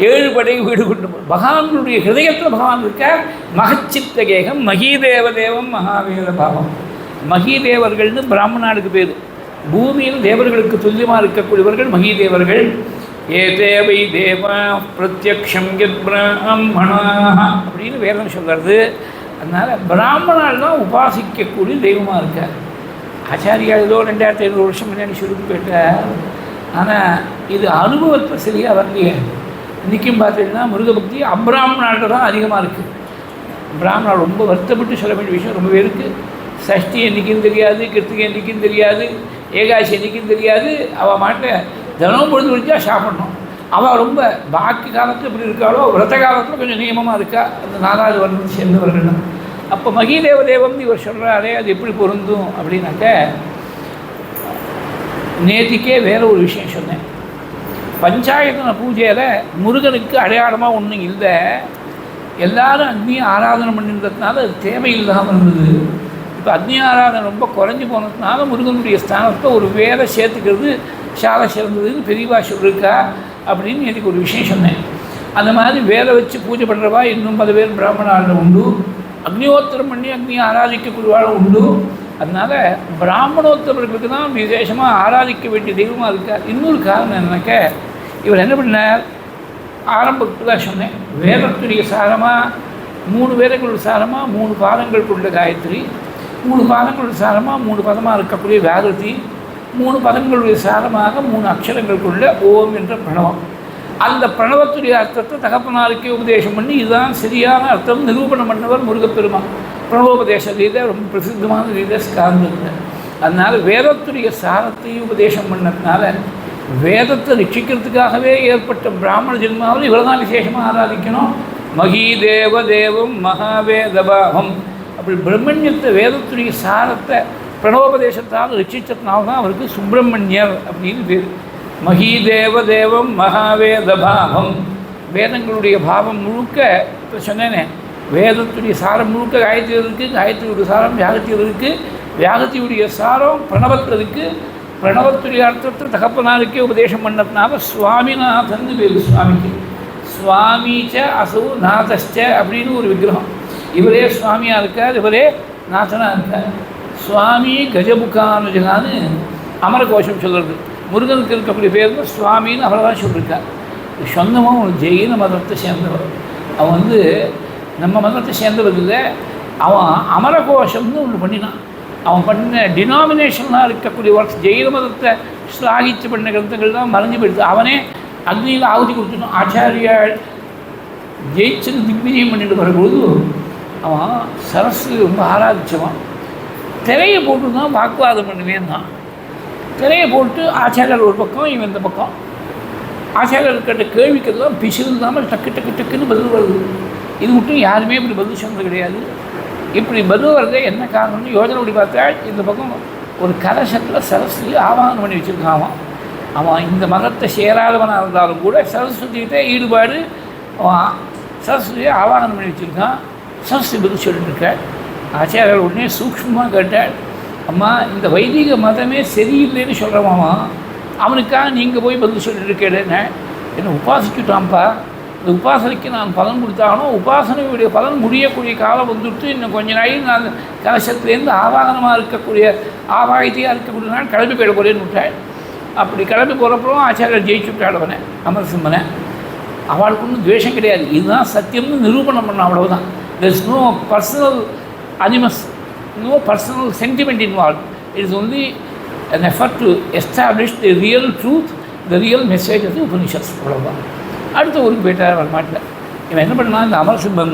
7 படை வீடு கொண்டு பகவானுடைய ஹிருதயத்தில் பகவான் இருக்கார். மகச்சித்தகேகம் மகீதேவதேவம் மகாவேத பாவம். மகீதேவர்கள்னு பிராமணாளுக்கு பேர். பூமியில் தேவர்களுக்கு துல்லியமாக இருக்கக்கூடியவர்கள் மகீதேவர்கள். ஏ தேவை தேவா பிரத்யக்ஷம் யத் பிராமணா அப்படின்னு வேதம் சொல்கிறது. அதனால் பிராமணால் தான் உபாசிக்கக்கூடிய தெய்வமாக இருக்கார். ஆச்சாரியா ஏதோ 2500 வருஷம் முன்னாடி சொல்லிட்டு போயிட்டார். ஆனால் இது அனுபவத்தை சரியாக வரலையே. இன்றைக்கும் பார்த்தீங்கன்னா முருகபக்தி அப்ராமணால்கிட்ட தான் அதிகமாக இருக்குது. பிராமணால் ரொம்ப வருத்தப்பட்டு சொல்ல வேண்டிய விஷயம் ரொம்ப இருக்குது. சஷ்டி என்றைக்கும் தெரியாது, கிருத்திகை என்றைக்கும் தெரியாது, ஏகாசி என்றைக்கும் தெரியாது. அவள் மாட்ட தினமும் பொழுது வச்சா சாப்பிட்ணும். அவள் ரொம்ப பாக்கி காலத்தில் எப்படி இருக்காளோ விரத காலத்தில் கொஞ்சம் நியமமாக இருக்கா அந்த 4வது வருடத்தை சேர்ந்தவர்கள். அப்போ மகீதேவ தேவம் இவர் சொல்கிறாரே, அது எப்படி பொருந்தும் அப்படின்னாக்க, நேத்திக்கே வேறு ஒரு விஷயம் சொன்னேன். பஞ்சாயத்தன பூஜையில் முருகனுக்கு அடையாளமாக ஒன்றும் இல்லை. எல்லாரும் அக்னியை ஆராதனை பண்ணியிருந்ததுனால அது தேவையில்லாமல் இருந்தது. இப்போ அக்னி ஆராதனை ரொம்ப குறைஞ்சி போனதுனால முருகனுடைய ஸ்தானத்தை ஒரு வேலை சேர்த்துக்கிறது சாலை சிறந்ததுன்னு பெரியவா சொல்லியிருக்கா அப்படின்னு எனக்கு ஒரு விஷயம் சொன்னேன். அந்த மாதிரி வேலை வச்சு பூஜை பண்ணுறவா இன்னும் 10 பேர் பிராமணாளில் உண்டு. அக்னியோத்திரம் பண்ணி அக்னியை ஆராதிக்கக்கூடியவாளும் உண்டு. அதனால் பிராமணோத்தமர்களுக்கு தான் விசேஷமாக ஆராதிக்க வேண்டிய தெய்வமாக இருக்கார். இன்னொரு காரணம் என்னன்னாக்க, இவர் என்ன பண்ணார், ஆரம்பத்தில் தான் சொன்னேன், வேதத்துடைய சாரமாக 3 வேதங்களுடைய சாரமாக 3 பாதங்கள் கொண்ட காயத்ரி, 3 பாதங்களுடைய சாரமாக 3 பதமாக இருக்கக்கூடிய வேதத்தி, 3 பதங்களுடைய சாரமாக 3 அக்ஷரங்கள் கொண்ட ஓம் என்ற பிரணவம். அந்த பிரணவத்துடைய அர்த்தத்தை தகப்பனாருக்கே உபதேசம் பண்ணி இதுதான் சரியான அர்த்தம் நிரூபணம் பண்ணவர் முருகப்பெருமான். பிரணவோபதேச ரீதியை ரொம்ப பிரசித்தமான ரீதியை ஸ்கார்ந்து. அதனால் வேதத்துடைய சாரத்தை உபதேசம் பண்ணதுனால வேதத்தை ரட்சிக்கிறதுக்காகவே ஏற்பட்ட பிராமண ஜென்மாவில் இவர் தான் விசேஷமாக ஆராதிக்கணும். மகீதேவ தேவம் மகாவேதபாவம். அப்படி பிரம்மண்யத்தை வேதத்துடைய சாரத்தை பிரணவோபதேசத்தால் ரட்சித்ததுனால தான் அவருக்கு சுப்பிரமணியர் அப்படின்னு பேர். மகீதேவ தேவம் மகாவேதபாவம். வேதங்களுடைய பாவம் முழுக்க இப்போ சொன்னேனே, வேதத்துடைய சாரம் முழுக்க காயத்ரி இருக்குது, காயத்ரியுடைய சாரம் வியாகத்தில் இருக்குது, வியாகத்தியுடைய சாரம் பிரணவத்தில் இருக்குது. பிரணவத்துடைய அர்த்தத்தில் தகப்பனாருக்கே உபதேசம் பண்ணதுனால சுவாமிநாதன் பேர் சுவாமிக்கு. சுவாமிச்ச அசு நாதஸ்ச அப்படின்னு ஒரு விக்கிரகம். இவரே சுவாமியாக இருக்கார், இவரே நாதனாக இருக்கார். சுவாமி கஜமுகானுஜகான்னு அமரகோஷம் சொல்கிறது. முருகனுக்கு இருக்கக்கூடிய பேர் தான் சுவாமின்னு அவரை தான் சொல்லியிருக்கார். சொந்தமாக ஒரு ஜெயின மதத்தை சேர்ந்தவர். அவன் நம்ம மதத்தை சேர்ந்தவர் இல்லை. அவன் அமரகோஷம்னு ஒன்று பண்ணினான். அவன் பண்ண டினாமினேஷனாக இருக்கக்கூடிய ஒர்க்ஸ் ஜெயின மதத்தை ஸ்லாகிச்சு பண்ண கிரந்தங்கள் தான் மறைஞ்சு போயிடுது. அவனே அக்னியில் ஆகுதி கொடுத்துட்டான். ஆச்சாரியால் ஜெயிச்சுன்னு திக்விஜயம் பண்ணிட்டு வரும்போது அவன் சரஸ்வதி ரொம்ப ஆராதிச்சவன். திரையை போட்டு தான் வாக்குவாதம் பண்ணுவேன் தான். திரையை போட்டு ஆச்சாரியர் ஒரு பக்கம், இவன் இந்த பக்கம். ஆச்சாரியர் கேட்ட கேள்விக்கெல்லாம் பிசிறு இல்லாமல் டக்கு டக்கு டக்குன்னு பதில் வருது. இது மட்டும் யாருமே இப்படி பதில் சொன்னது கிடையாது. இப்படி பதில் வரதே என்ன காரணம்னு யோஜனை பண்ணி பார்த்தா, இந்த பக்கம் ஒரு கலசத்தில் சரஸ்வதி ஆவாகனம் பண்ணி வச்சுருக்கான். அவன் இந்த மதத்தை சேராதவனாக இருந்தாலும் கூட சரஸ்வதிகிட்ட ஈடுபாடு, அவன் சரஸ்வதியை ஆவாகனம் பண்ணி வச்சுருக்கான். சரஸ்வதி பதில் சொல்லிட்டுருக்காள். ஆச்சாரியர் உடனே சூக்ஷ்மமாக கேட்டாள், அம்மா இந்த வைதிக மதமே சரியில்லைன்னு சொல்கிறவாமா, அவனுக்காக நீங்கள் போய் பதில் சொல்லிட்டு இருக்கேன்னு என்னை உபாசிச்சுட்டான்ப்பா. இந்த உபாசனைக்கு நான் பலன் கொடுத்தாலும் உபாசனையுடைய பலன் முடியக்கூடிய காலம் வந்துவிட்டு இன்னும் கொஞ்ச நாளைக்கு நான் கலசத்துலேருந்து ஆவாகனமாக இருக்கக்கூடிய ஆவாயத்தையாக இருக்கக்கூடிய நாள் கிளம்பி போயிட போகிறேன்னு விட்டாள். அப்படி கிளம்பி போகிறப்பறம் ஆச்சாரியர் ஜெயிச்சு விட்டாள் அவனை, அமரசிம்மனை. அவளுக்கு ஒன்றும் துவேஷம் கிடையாது. இதுதான் சத்தியம்னு நிரூபணம் பண்ண, அவ்வளவுதான். There is no personal animus, no personal sentiment involved. It is only an effort to establish the real truth, the real message of the Upanishads. அவ்வளோதான். அடுத்த ஊருக்கு போயிட்டார் வரமாட்டில். இவன் என்ன பண்ணால், இந்த அமரசிம்மன்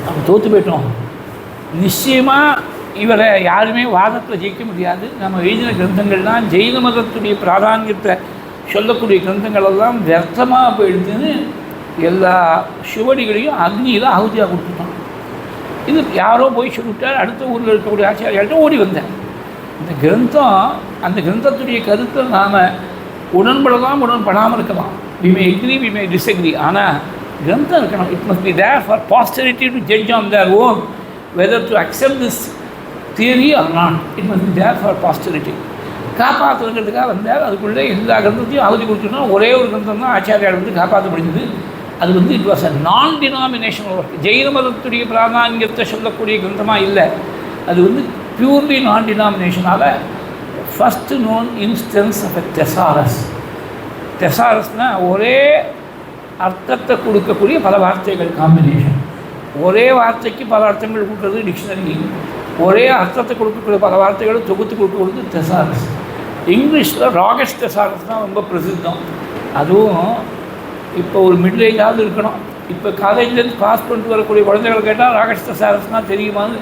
நம்ம தோற்று போயிட்டோம், நிச்சயமாக இவரை யாருமே வாதத்தில் ஜெயிக்க முடியாது, நம்ம எழுதின கிரந்தங்கள்லாம் ஜெயின மதத்துடைய பிராதானியத்தை சொல்லக்கூடிய கிரந்தங்களெல்லாம் வியர்த்தமாக போயிடுதுன்னு எல்லா சுவடிகளையும் அக்னியில் ஆகுதியாக கொடுத்துட்டான். இது யாரோ போய் சொல்லிவிட்டார். அடுத்த ஊரில் இருக்கக்கூடிய ஆச்சாரியார்கிட்ட ஓடி வந்தேன். இந்த கிரந்தம், அந்த கிரந்தத்துடைய கருத்தை நாம் உடன்படலாம், உடன்படாமல் இருக்கலாம். we may agree, we may disagree. ஆனால் கிரந்தம் இருக்கணும். it must be there for posterity to judge on their own whether to accept this theory or not. it must be there for posterity. காப்பாற்றுறதுக்காக வந்தார். அதுக்குள்ளே எல்லா கிரந்தத்தையும் அவதி கொடுத்துட்டோம். ஒரே ஒரு கிரந்தம் தான் ஆச்சாரியார் வந்து காப்பாற்ற முடிஞ்சது. அது வந்து இட் வாஸ் அ நான் டினாமினேஷனல் ஒர்க். ஜெயின மதத்துடைய பிராதானியத்தை சொல்லக்கூடிய கிரந்தமாக இல்லை. அது வந்து பியூர்லி நான் டினாமினேஷனால் first known instance of a thesaurus. தெசாரஸ்னால் ஒரே அர்த்தத்தை கொடுக்கக்கூடிய பல வார்த்தைகள் காம்பினேஷன். ஒரே வார்த்தைக்கு பல அர்த்தங்கள் கொடுக்குறது டிக்ஷனரி. ஒரே அர்த்தத்தை கொடுக்கக்கூடிய பல வார்த்தைகளை தொகுத்து கொடுக்கறது தெசாரஸ். இங்கிலீஷில் ராகஸ்ட் தெசாரஸ் தான் ரொம்ப பிரசித்தம். அதுவும் இப்போ ஒரு மிடில் ஏஜாவது இருக்கணும். இப்போ காலேஜ்லேருந்து பாஸ் பண்ணிட்டு வரக்கூடிய குழந்தைகள் கேட்டால் ராகஸ்ட் தெசாரஸ்னால் தெரியுமான்னு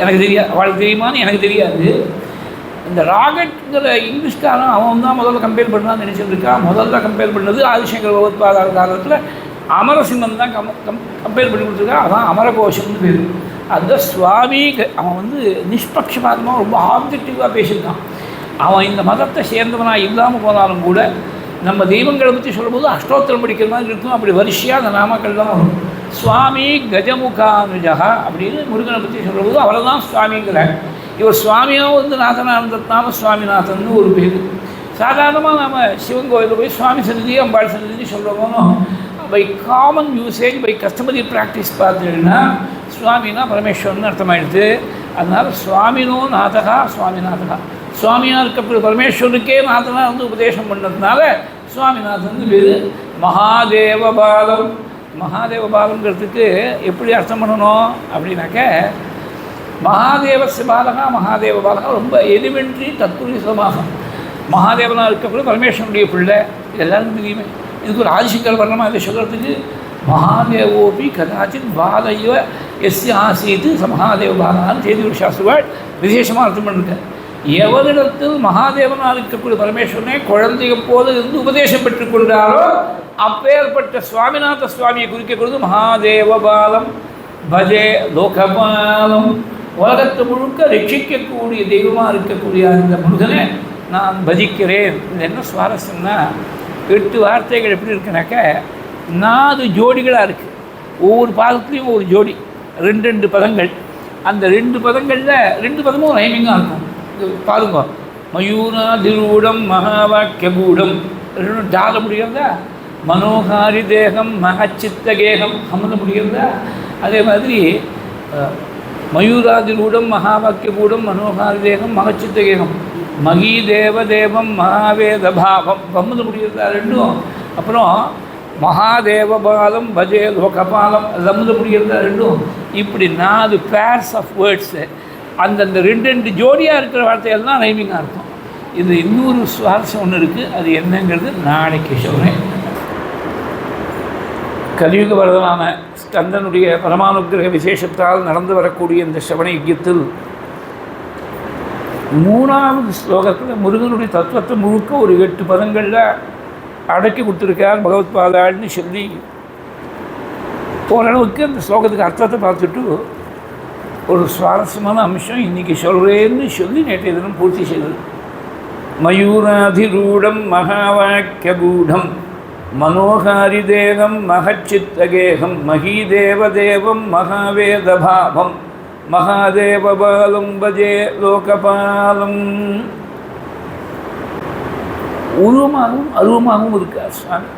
எனக்கு தெரியாது, அவளுக்கு தெரியுமான்னு எனக்கு தெரியாது. இந்த ராகட்ங்கிற இங்கிலீஷ்காரன் அவன் தான் முதல்ல கம்பேர் பண்ணலான்னு நினச்சிருக்கான். முதல்ல கம்பேர் பண்ணது ஆதிசங்கர் பகவத்பாதார காலத்தில் அமரசிம்மன் தான் கம்பேர் பண்ணி கொடுத்துருக்கான். அதான் அமரகோஷம்னு பேர். அதுதான் சுவாமி. அவன் வந்து நிஷ்பக்ஷபாதமாக ரொம்ப ஆப்ஜெக்டிவாக பேசியிருக்கான். அவன் இந்த மதத்தை சேர்ந்தவனாக இல்லாமல் போனாலும் கூட நம்ம தெய்வங்களை பற்றி சொல்லும்போது அஷ்டோத்திரம் படிக்கிற மாதிரி இருக்கும். அப்படி வரிசையாக அந்த நாமக்கள் தான் வரும். சுவாமி கஜமுகானுஜா அப்படின்னு முருகனை பற்றி சொல்லும்போது அவரை தான் சுவாமிங்கிறார். இவர் சுவாமியாக வந்து நாதனானந்தத்னாம சுவாமிநாதன் ஒரு பேர். சாதாரணமாக நம்ம சிவன் கோயிலில் போய் சுவாமி சந்நிதி அம்பாள் சந்நிதி சொல்லுவோம். By common usage, by customary practice பார்த்தீங்கன்னா சுவாமினா பரமேஸ்வரன் அர்த்தமாயிடுது. அதனால் சுவாமினோ நாதகா சுவாமிநாதகா, சுவாமியாக இருக்கக்கூடிய பரமேஸ்வரனுக்கே நாதனாக வந்து உபதேசம் பண்ணதுனால சுவாமிநாதன் பேர். மகாதேவபாலம், மகாதேவபாலங்கிறதுக்கு எப்படி அர்த்தம் பண்ணணும் அப்படின்னாக்க, மகாதேவஸ்ய பாலகா மகாதேவ பாலகா ரொம்ப எலிமெண்ட்ரி தத்துவ சமாசம். மகாதேவனாக இருக்கக்கூடிய பரமேஸ்வரனுடைய பிள்ளை, இது எல்லாருக்கும் தெரியுமே. இதுக்கு ஒரு ஆதிசங்கர் வரணுமா இதை சொல்கிறதுக்கு? மகாதேவோபி கதாச்சித் பாலையோ எஸ்ய ஆசீத்து ச மகாதேவ பாலான்னு செய்தி ஒரு சாஸ்திரவாள் விசேஷமாக அர்த்தம் பண்ணிருக்க. எவரிடத்தில் மகாதேவனாக இருக்கக்கூடிய பரமேஸ்வரனை குழந்தைய போது இருந்து உபதேசம் பெற்றுக் கொள்கிறாரோ அப்பேற்பட்ட சுவாமிநாத சுவாமியை குறிக்கக்கூடியது மகாதேவபாலம் பஜே லோகபாலம். உலகத்தை முழுக்க ரட்சிக்கக்கூடிய தெய்வமாக இருக்கக்கூடிய அந்த முருகனை நான் பஜிக்கிறேன். இது என்ன சுவாரஸ்யம்னா, 8 வார்த்தைகள் எப்படி இருக்குனாக்க 4 ஜோடிகளாக இருக்குது. ஒவ்வொரு பாதத்துலேயும் ஒரு ஜோடி, 2 பதங்கள். அந்த 2 பதங்களில் 2 பதமும் ரைமிங்காக இருக்கும். பாருங்க, மயூராதிரூடம் மகாவாக்கியகூடம் 2 டால முடிகிறதா, மனோகாரி தேகம் மகச்சித்த கேகம் அமத முடிகிறதா. அதே மாதிரி மயூராதிரூடம் மகாவாக்கியகூடம் மனோகாரி தேகம் மகச்சித்த கேகம் மகி தேவதேவம் மகாவேத பாவம் பம்மது முடிகிறதா 2. அப்புறம் மகாதேவபாலம் பஜே லோகபாலம் லம்து முடிகிறதா 2. இப்படி 4 பேர்ஸ் ஆஃப் வேர்ட்ஸு. அந்தந்த 2 ஜோடியாக இருக்கிற வார்த்தையெல்லாம் ரைமிங்காக இருக்கும். இது இன்னொரு சுவாரஸ்யம் ஒன்று இருக்குது. அது என்னங்கிறது நாளைக்கு சொல்கிறேன். கலியுக வரதனான ஸ்கந்தனுடைய பரமானுக்கிரக விசேஷத்தால் நடந்து வரக்கூடிய இந்த சிரவண யஜ்யத்தில் 3வது ஸ்லோகத்தில் முருகனுடைய தத்துவத்தை முழுக்க ஒரு 8 பதங்களில் அடக்கி கொடுத்துருக்கார் பகவத் பாதாள்னு சொல்லி ஓரளவுக்கு அந்த ஸ்லோகத்துக்கு அர்த்தத்தை பார்த்துட்டு ஒரு சுவாரஸ்யமான அம்சம் இன்றைக்கி சொல்கிறேன்னு சொல்லி நேற்றைய தினம் பூர்த்தி செய்தது. மயூராதிரூடம் மகாவாக்கியகூடம் மனோகாரிதேகம் மகச்சித்தகேகம் மகீதேவதேவம் மகாவேதபாவம் மகாதேவபாலம் பஜே லோகபாலம். உருவமாகவும் அருவமாகவும் இருக்கார் சுவாமி.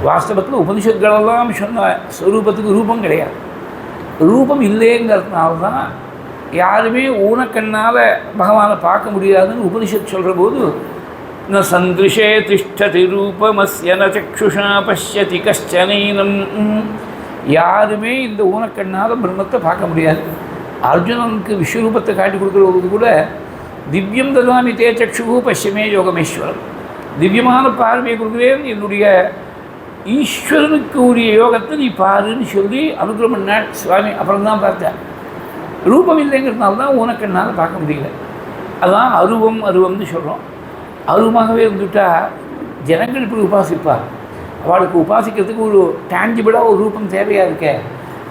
வாஸ்தவத்தில் உபனிஷத்துகளெல்லாம் சொன்ன ஸ்வரூபத்துக்கு ரூபம் கிடையாது. ரூபம் இல்லைங்கிறதுனால தான் யாருமே ஊனக்கண்ணால் பகவானை பார்க்க முடியாதுன்னு உபனிஷத் சொல்கிற போது ந சந்திருஷே திஷ்டதி ரூபமஸ்ய ந சக்ஷுஷா பஷ்யதி கஷ்டனீனம். யாருமே இந்த ஊனக்கண்ணால் பிரம்மத்தை பார்க்க முடியாது. அர்ஜுனனுக்கு விஸ்வரூபத்தை காட்டி கொடுக்குறது கூட திவ்யம் ததாமி தே சக்ஷு பஷ்யமே யோகமேஸ்வரம். திவ்யமான பார்வையை கொடுக்குறேன், என்னுடைய ஈஸ்வரனுக்கு உரிய யோகத்தை நீ பாருன்னு சொல்லி அனுகிரகம் பண்ணாள் சுவாமி. அப்புறம் தான் பார்த்தேன் ரூபம் இல்லைங்கிறதுனால தான் ஊனக்கண்ணால் பார்க்க முடியல. அதுதான் அருவம் அருவம்னு சொல்கிறோம். அருவமாகவே இருந்துட்டால் ஜனங்கள் இப்படி உபாசிப்பார். அவளுக்கு உபாசிக்கிறதுக்கு ஒரு டேஞ்சிபிளாக ஒரு ரூபம் தேவையாக இருக்க.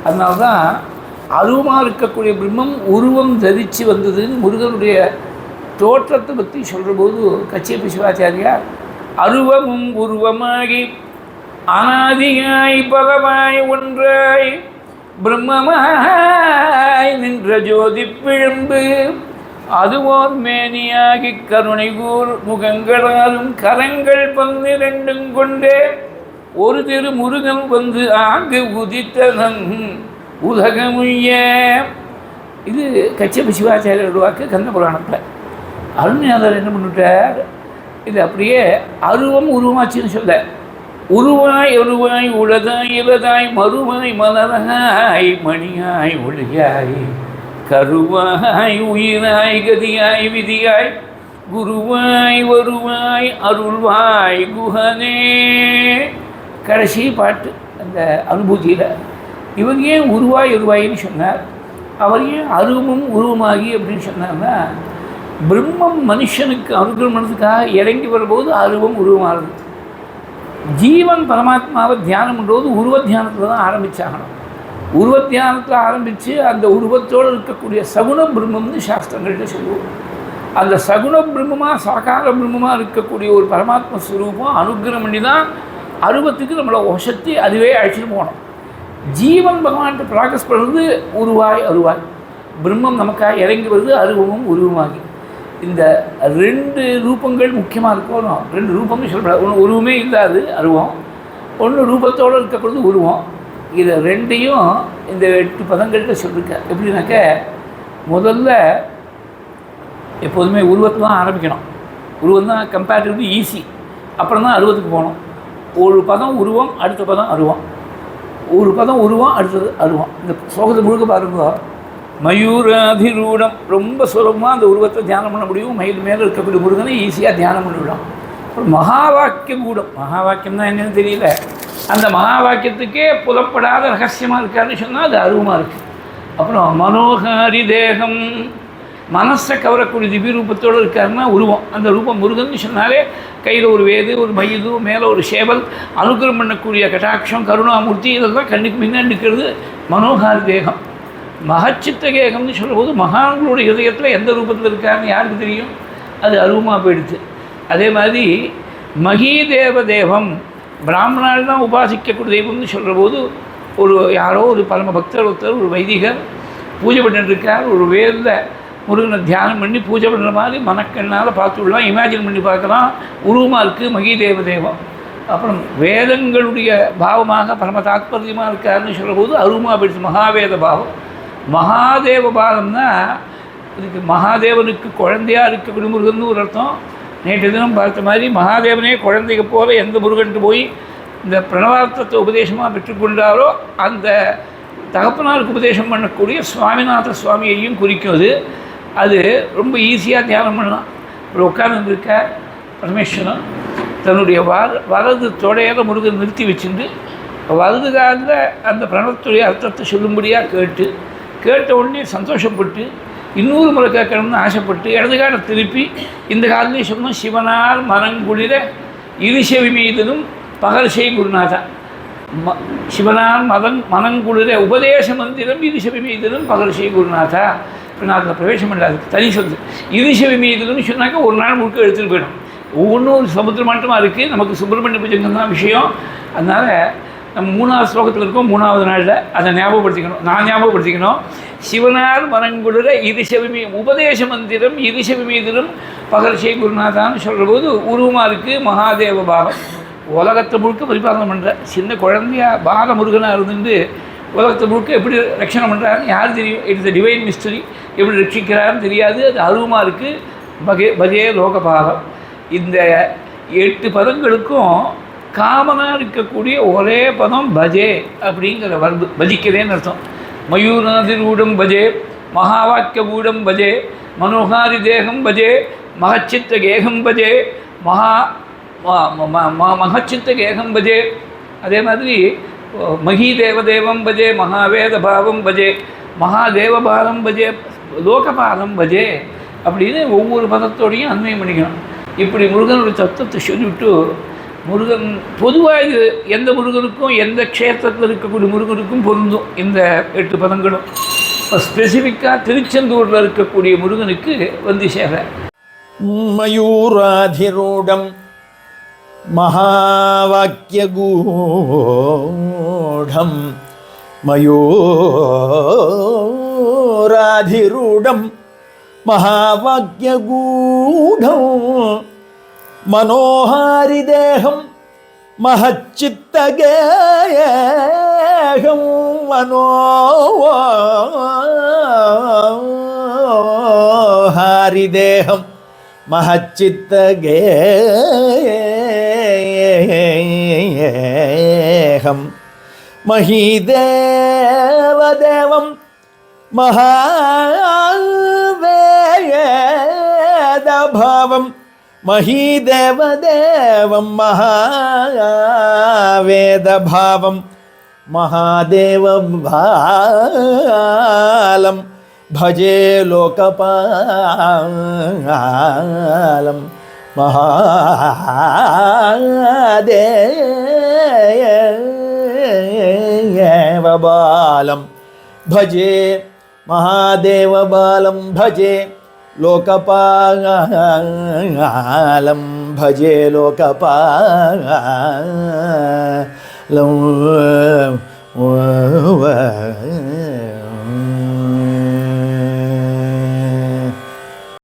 அதனால தான் அருவமாக இருக்கக்கூடிய பிரம்மம் உருவம் தரித்து வந்ததுன்னு முருகனுடைய தோற்றத்தை பற்றி சொல்கிற போது கச்சியப்ப சிவாச்சாரியார் அருவமும் உருவமாகி அனாதியாய் பலமாய் ஒன்றாய் பிரம்மமாய் நின்ற ஜோதி பிழம்பு அதுவோர் மேனியாகி கருணை கூர் முகங்களாலும் கரங்கள் 12 கொண்டே ஒரு திரு முருகன் வந்து ஆங்கு உதித்தனன் உலகமுய்ய. இது கச்சியப்ப சிவாச்சாரியர் வாக்கு கந்த புராணத்தில். அருண்யாதர் என்ன பண்ணிவிட்டார், இது அப்படியே அருவம் உருவமாச்சுன்னு சொல்ல, உருவாய் ஒருவாய் உளதாய் இலதாய் மறுவாய் மலராய் மணியாய் ஒளியாய் கருவாய் உயிராய் கதியாய் விதியாய் குருவாய் வருவாய் அருள்வாய் குஹனே. கடைசி பாட்டு அந்த அனுபூதியில் இவங்க ஏன் உருவாய் உருவாயின்னு சொன்னார், அவர் ஏன் அருவமும் உருவமாகி அப்படின்னு சொன்னார்னா, பிரம்மம் மனுஷனுக்கு அனுகிரகம் பண்ணதுக்காக இறங்கி வரும்போது அருவம் உருவமாகுது. ஜீவன் பரமாத்மாவை தியானம் பண்ணுறது உருவ தியானத்தில் தான் ஆரம்பித்தாகணும். உருவ தியானத்தில் ஆரம்பித்து அந்த உருவத்தோடு இருக்கக்கூடிய சகுண பிரம்மம்னு சாஸ்திரங்கள்ட்ட சொல்லுவோம். அந்த சகுண பிரம்மமாக சாகார பிரம்மமாக இருக்கக்கூடிய ஒரு பரமாத்ம ஸ்வரூபம் அனுகிரகம் பண்ணி தான் அருவத்துக்கு நம்மளை ஒசத்தி அதுவே அழைச்சிட்டு போகணும். ஜீவன் பகவான்கிட்ட ப்ராக்டிஸ் பண்ணுறது உருவாய் அருவாய், பிரம்மம் நமக்காக இறங்கி வருது அருவமும் உருவமாகி. இந்த 2 ரூபங்கள் முக்கியமாக இருக்கணும். 2 ரூபம்னு சொல்கிறார். ஒன்று உருவமே இல்லாது அருவம், ஒன்று ரூபத்தோடு இருக்கக்கூடாது உருவம். இதை 2ஐயும் இந்த 8 பதங்கள்கிட்ட சொல்லியிருக்க. எப்படின்னாக்க முதல்ல எப்போதுமே உருவத்தில் தான் ஆரம்பிக்கணும். உருவம் தான் கம்பேரிட்டிவ்லி ஈஸி. அப்புறம் தான் அருவத்துக்கு போகணும். ஒரு பதம் உருவம், அடுத்த பதம் அருவம். ஒரு பதம் உருவம், அடுத்தது அருவம். இந்த சோகத்தை முழுக்க பாருங்க. மயூராதிரூடம் ரொம்ப சுலபமாக அந்த உருவத்தை தியானம் பண்ண முடியும். மயில் மேலே இருக்கக்கூடிய முருகனை ஈஸியாக தியானம் பண்ணிவிடும். அப்புறம் மகா வாக்கியம் கூடம். மகா வாக்கியம் தான் என்னென்னு தெரியல. அந்த மகா வாக்கியத்துக்கே புலப்படாத ரகசியமாக இருக்காருன்னு சொன்னால் அது அருவமாக இருக்குது. அப்புறம் மனோகாரி தேகம், மனசை கவரக்கூடிய திவ்ய ரூபத்தோடு இருக்காருன்னா உருவம். அந்த ரூபம் முருகன் சொன்னாலே கையில் ஒரு வேது, ஒரு மயிலு, மேலே ஒரு சேவல், அனுகிரகம் பண்ணக்கூடிய கட்டாட்சம், கருணாமூர்த்தி, இதெல்லாம் கண்ணுக்கு முன்னாடி இருக்கிறது மனோகாரி தேகம். மகச்சித்தகேகம்னு சொல்லும்போது மகான்களுடைய இதயத்தில் எந்த ரூபத்தில் இருக்காருன்னு யாருக்கு தெரியும்? அது அருவமாக போயிடுச்சு. அதே மாதிரி மகீதேவ தேவம், பிராமணால் தான் உபாசிக்கக்கூடிய தெய்வம்னு சொல்கிற போது ஒரு யாரோ ஒரு பரம பக்தர் ஒருத்தர், ஒரு வைதிகர் பூஜை பண்ணிட்டுருக்கார். ஒரு வேரில் முருகனை தியானம் பண்ணி பூஜை பண்ணுற மாதிரி மனக்கண்ணால் பார்த்துடலாம், இமேஜின் பண்ணி பார்க்கலாம். உருவமாக இருக்குது மகீதேவ தேவம். அப்புறம் வேதங்களுடைய பாவமாக பரம தாத்பரியமாக இருக்காருன்னு சொல்கிற போது அருவமாக போயிடுச்சு மகாவேத பாவம். மகாதேவ பாதம்னா இதுக்கு மகாதேவனுக்கு குழந்தையாக இருக்கக்கூடிய முருகன் ஒரு அர்த்தம். நேற்று தினம் பார்த்த மாதிரி மகாதேவனே குழந்தைக்கு போல எந்த முருகன்ட்டு போய் இந்த பிரணவார்த்தத்தை உபதேசமாக பெற்றுக்கொண்டாரோ அந்த தகப்பனாருக்கு உபதேசம் பண்ணக்கூடிய சுவாமிநாத சுவாமியையும் குறிக்கும். அது ரொம்ப ஈஸியாக தியானம் பண்ணலாம். ஒரு உட்கார்ந்துருக்க பரமேஸ்வரன் தன்னுடைய வலது தொடையில் முருகன் நிறுத்தி வச்சுட்டு வலது காலில் அந்த பிரணவத்துடைய அர்த்தத்தை சொல்லும்படியாக கேட்ட உடனே சந்தோஷப்பட்டு இன்னொரு முறை கேட்கணும்னு ஆசைப்பட்டு இடது காலை திருப்பி இந்த காலத்திலே சொன்னோம், சிவனால் மனங்குளிர இருசெவி மீதனும் பகல் செய் குருநாதா. சிவனால் மனங்குளிர உபதேச மந்திரம் இருசெவி மீதனும் பகல் செய் குருநாதா. இப்போ நான் அதில் பிரவேசம் இல்லாது தனி சொல்லுது. இருசெவி மீதனும் சொன்னாக்கா ஒரு நாள் முழுக்க எடுத்துகிட்டு போயிடும். ஒவ்வொன்றும் ஒரு சமுத்திர மட்டமாக இருக்குது. நமக்கு சுப்பிரமணிய பூஜைங்கிறது தான் விஷயம். அதனால் நம்ம 3வது ஸ்லோகத்தில் இருக்கோம். 3வது நாளில் அதை ஞாபகப்படுத்திக்கணும். நான் ஞாபகப்படுத்திக்கணும். சிவனார் மனங்குளிர இருசெவி உபதேச மந்திரம் இருசெவி மீதிலும் பகல் செய் குருநாதான்னு சொல்கிற போது உருவமாக இருக்குது மகாதேவ பாவம். உலகத்தை முழுக்க பரிபாலனம் பண்ணுற சின்ன குழந்தையா பாலமுருகனாக இருந்துட்டு உலகத்தை முழுக்க எப்படி ரட்சணை பண்ணுறாருன்னு யார் தெரியும்? It's divine mystery. எப்படி ரட்சிக்கிறாருன்னு தெரியாது. அது அருவமாக இருக்குது. பஜே லோகபாலம். இந்த 8 பதங்களுக்கும் காமனாக இருக்கக்கூடிய ஒரே பதம் பஜே அப்படிங்கிற வருது. பஜிக்கிறேன்னு அர்த்தம். மயூராதிரூடம் பஜே, மகாவாக்கியகூடம் பஜே, மனோகாரி தேகம் பஜே, மகச்சித்த கேகம் பஜே, மகச்சித்த கேகம் பஜே. அதே மாதிரி மகி தேவதேவம் பஜே, மகாவேத பாவம் பஜே, மகாதேவபாலம் பஜே, லோகபாலம் பஜே அப்படின்னு ஒவ்வொரு பதத்தோடையும் அன்வயம் பண்ணிக்கணும். இப்படி முருகனுடைய தத்துவத்தை சொல்லிவிட்டு முருகன் பொதுவாக இது எந்த முருகனுக்கும் எந்த க்ஷேத்திரத்தில் இருக்கக்கூடிய முருகனுக்கும் பொருந்தும் இந்த 8 பதங்களும். இப்போ ஸ்பெசிஃபிக்காக திருச்செந்தூரில் இருக்கக்கூடிய முருகனுக்கு வந்து சேர மயூராதிரூடம் மகாவாக்கியகூடம் மயூராதிரூடம் மகாவாக்கியகூடம் மனோஹாரி தேகம் மகச்சித்தகேகம் மனோஹாரி தேகம் மகச்சித்தகேகம் மஹீதேவதேவம் மகாவேதபாவம் மஹீதேவதேவம் மகாவேதபாவம் மகாதேவபாலம் பஜே லோகபாலம் மகாதேவபாலம் பஜே மகாதேவபாலம் பஜே லோகபாலம் பஜே லோகபாலம்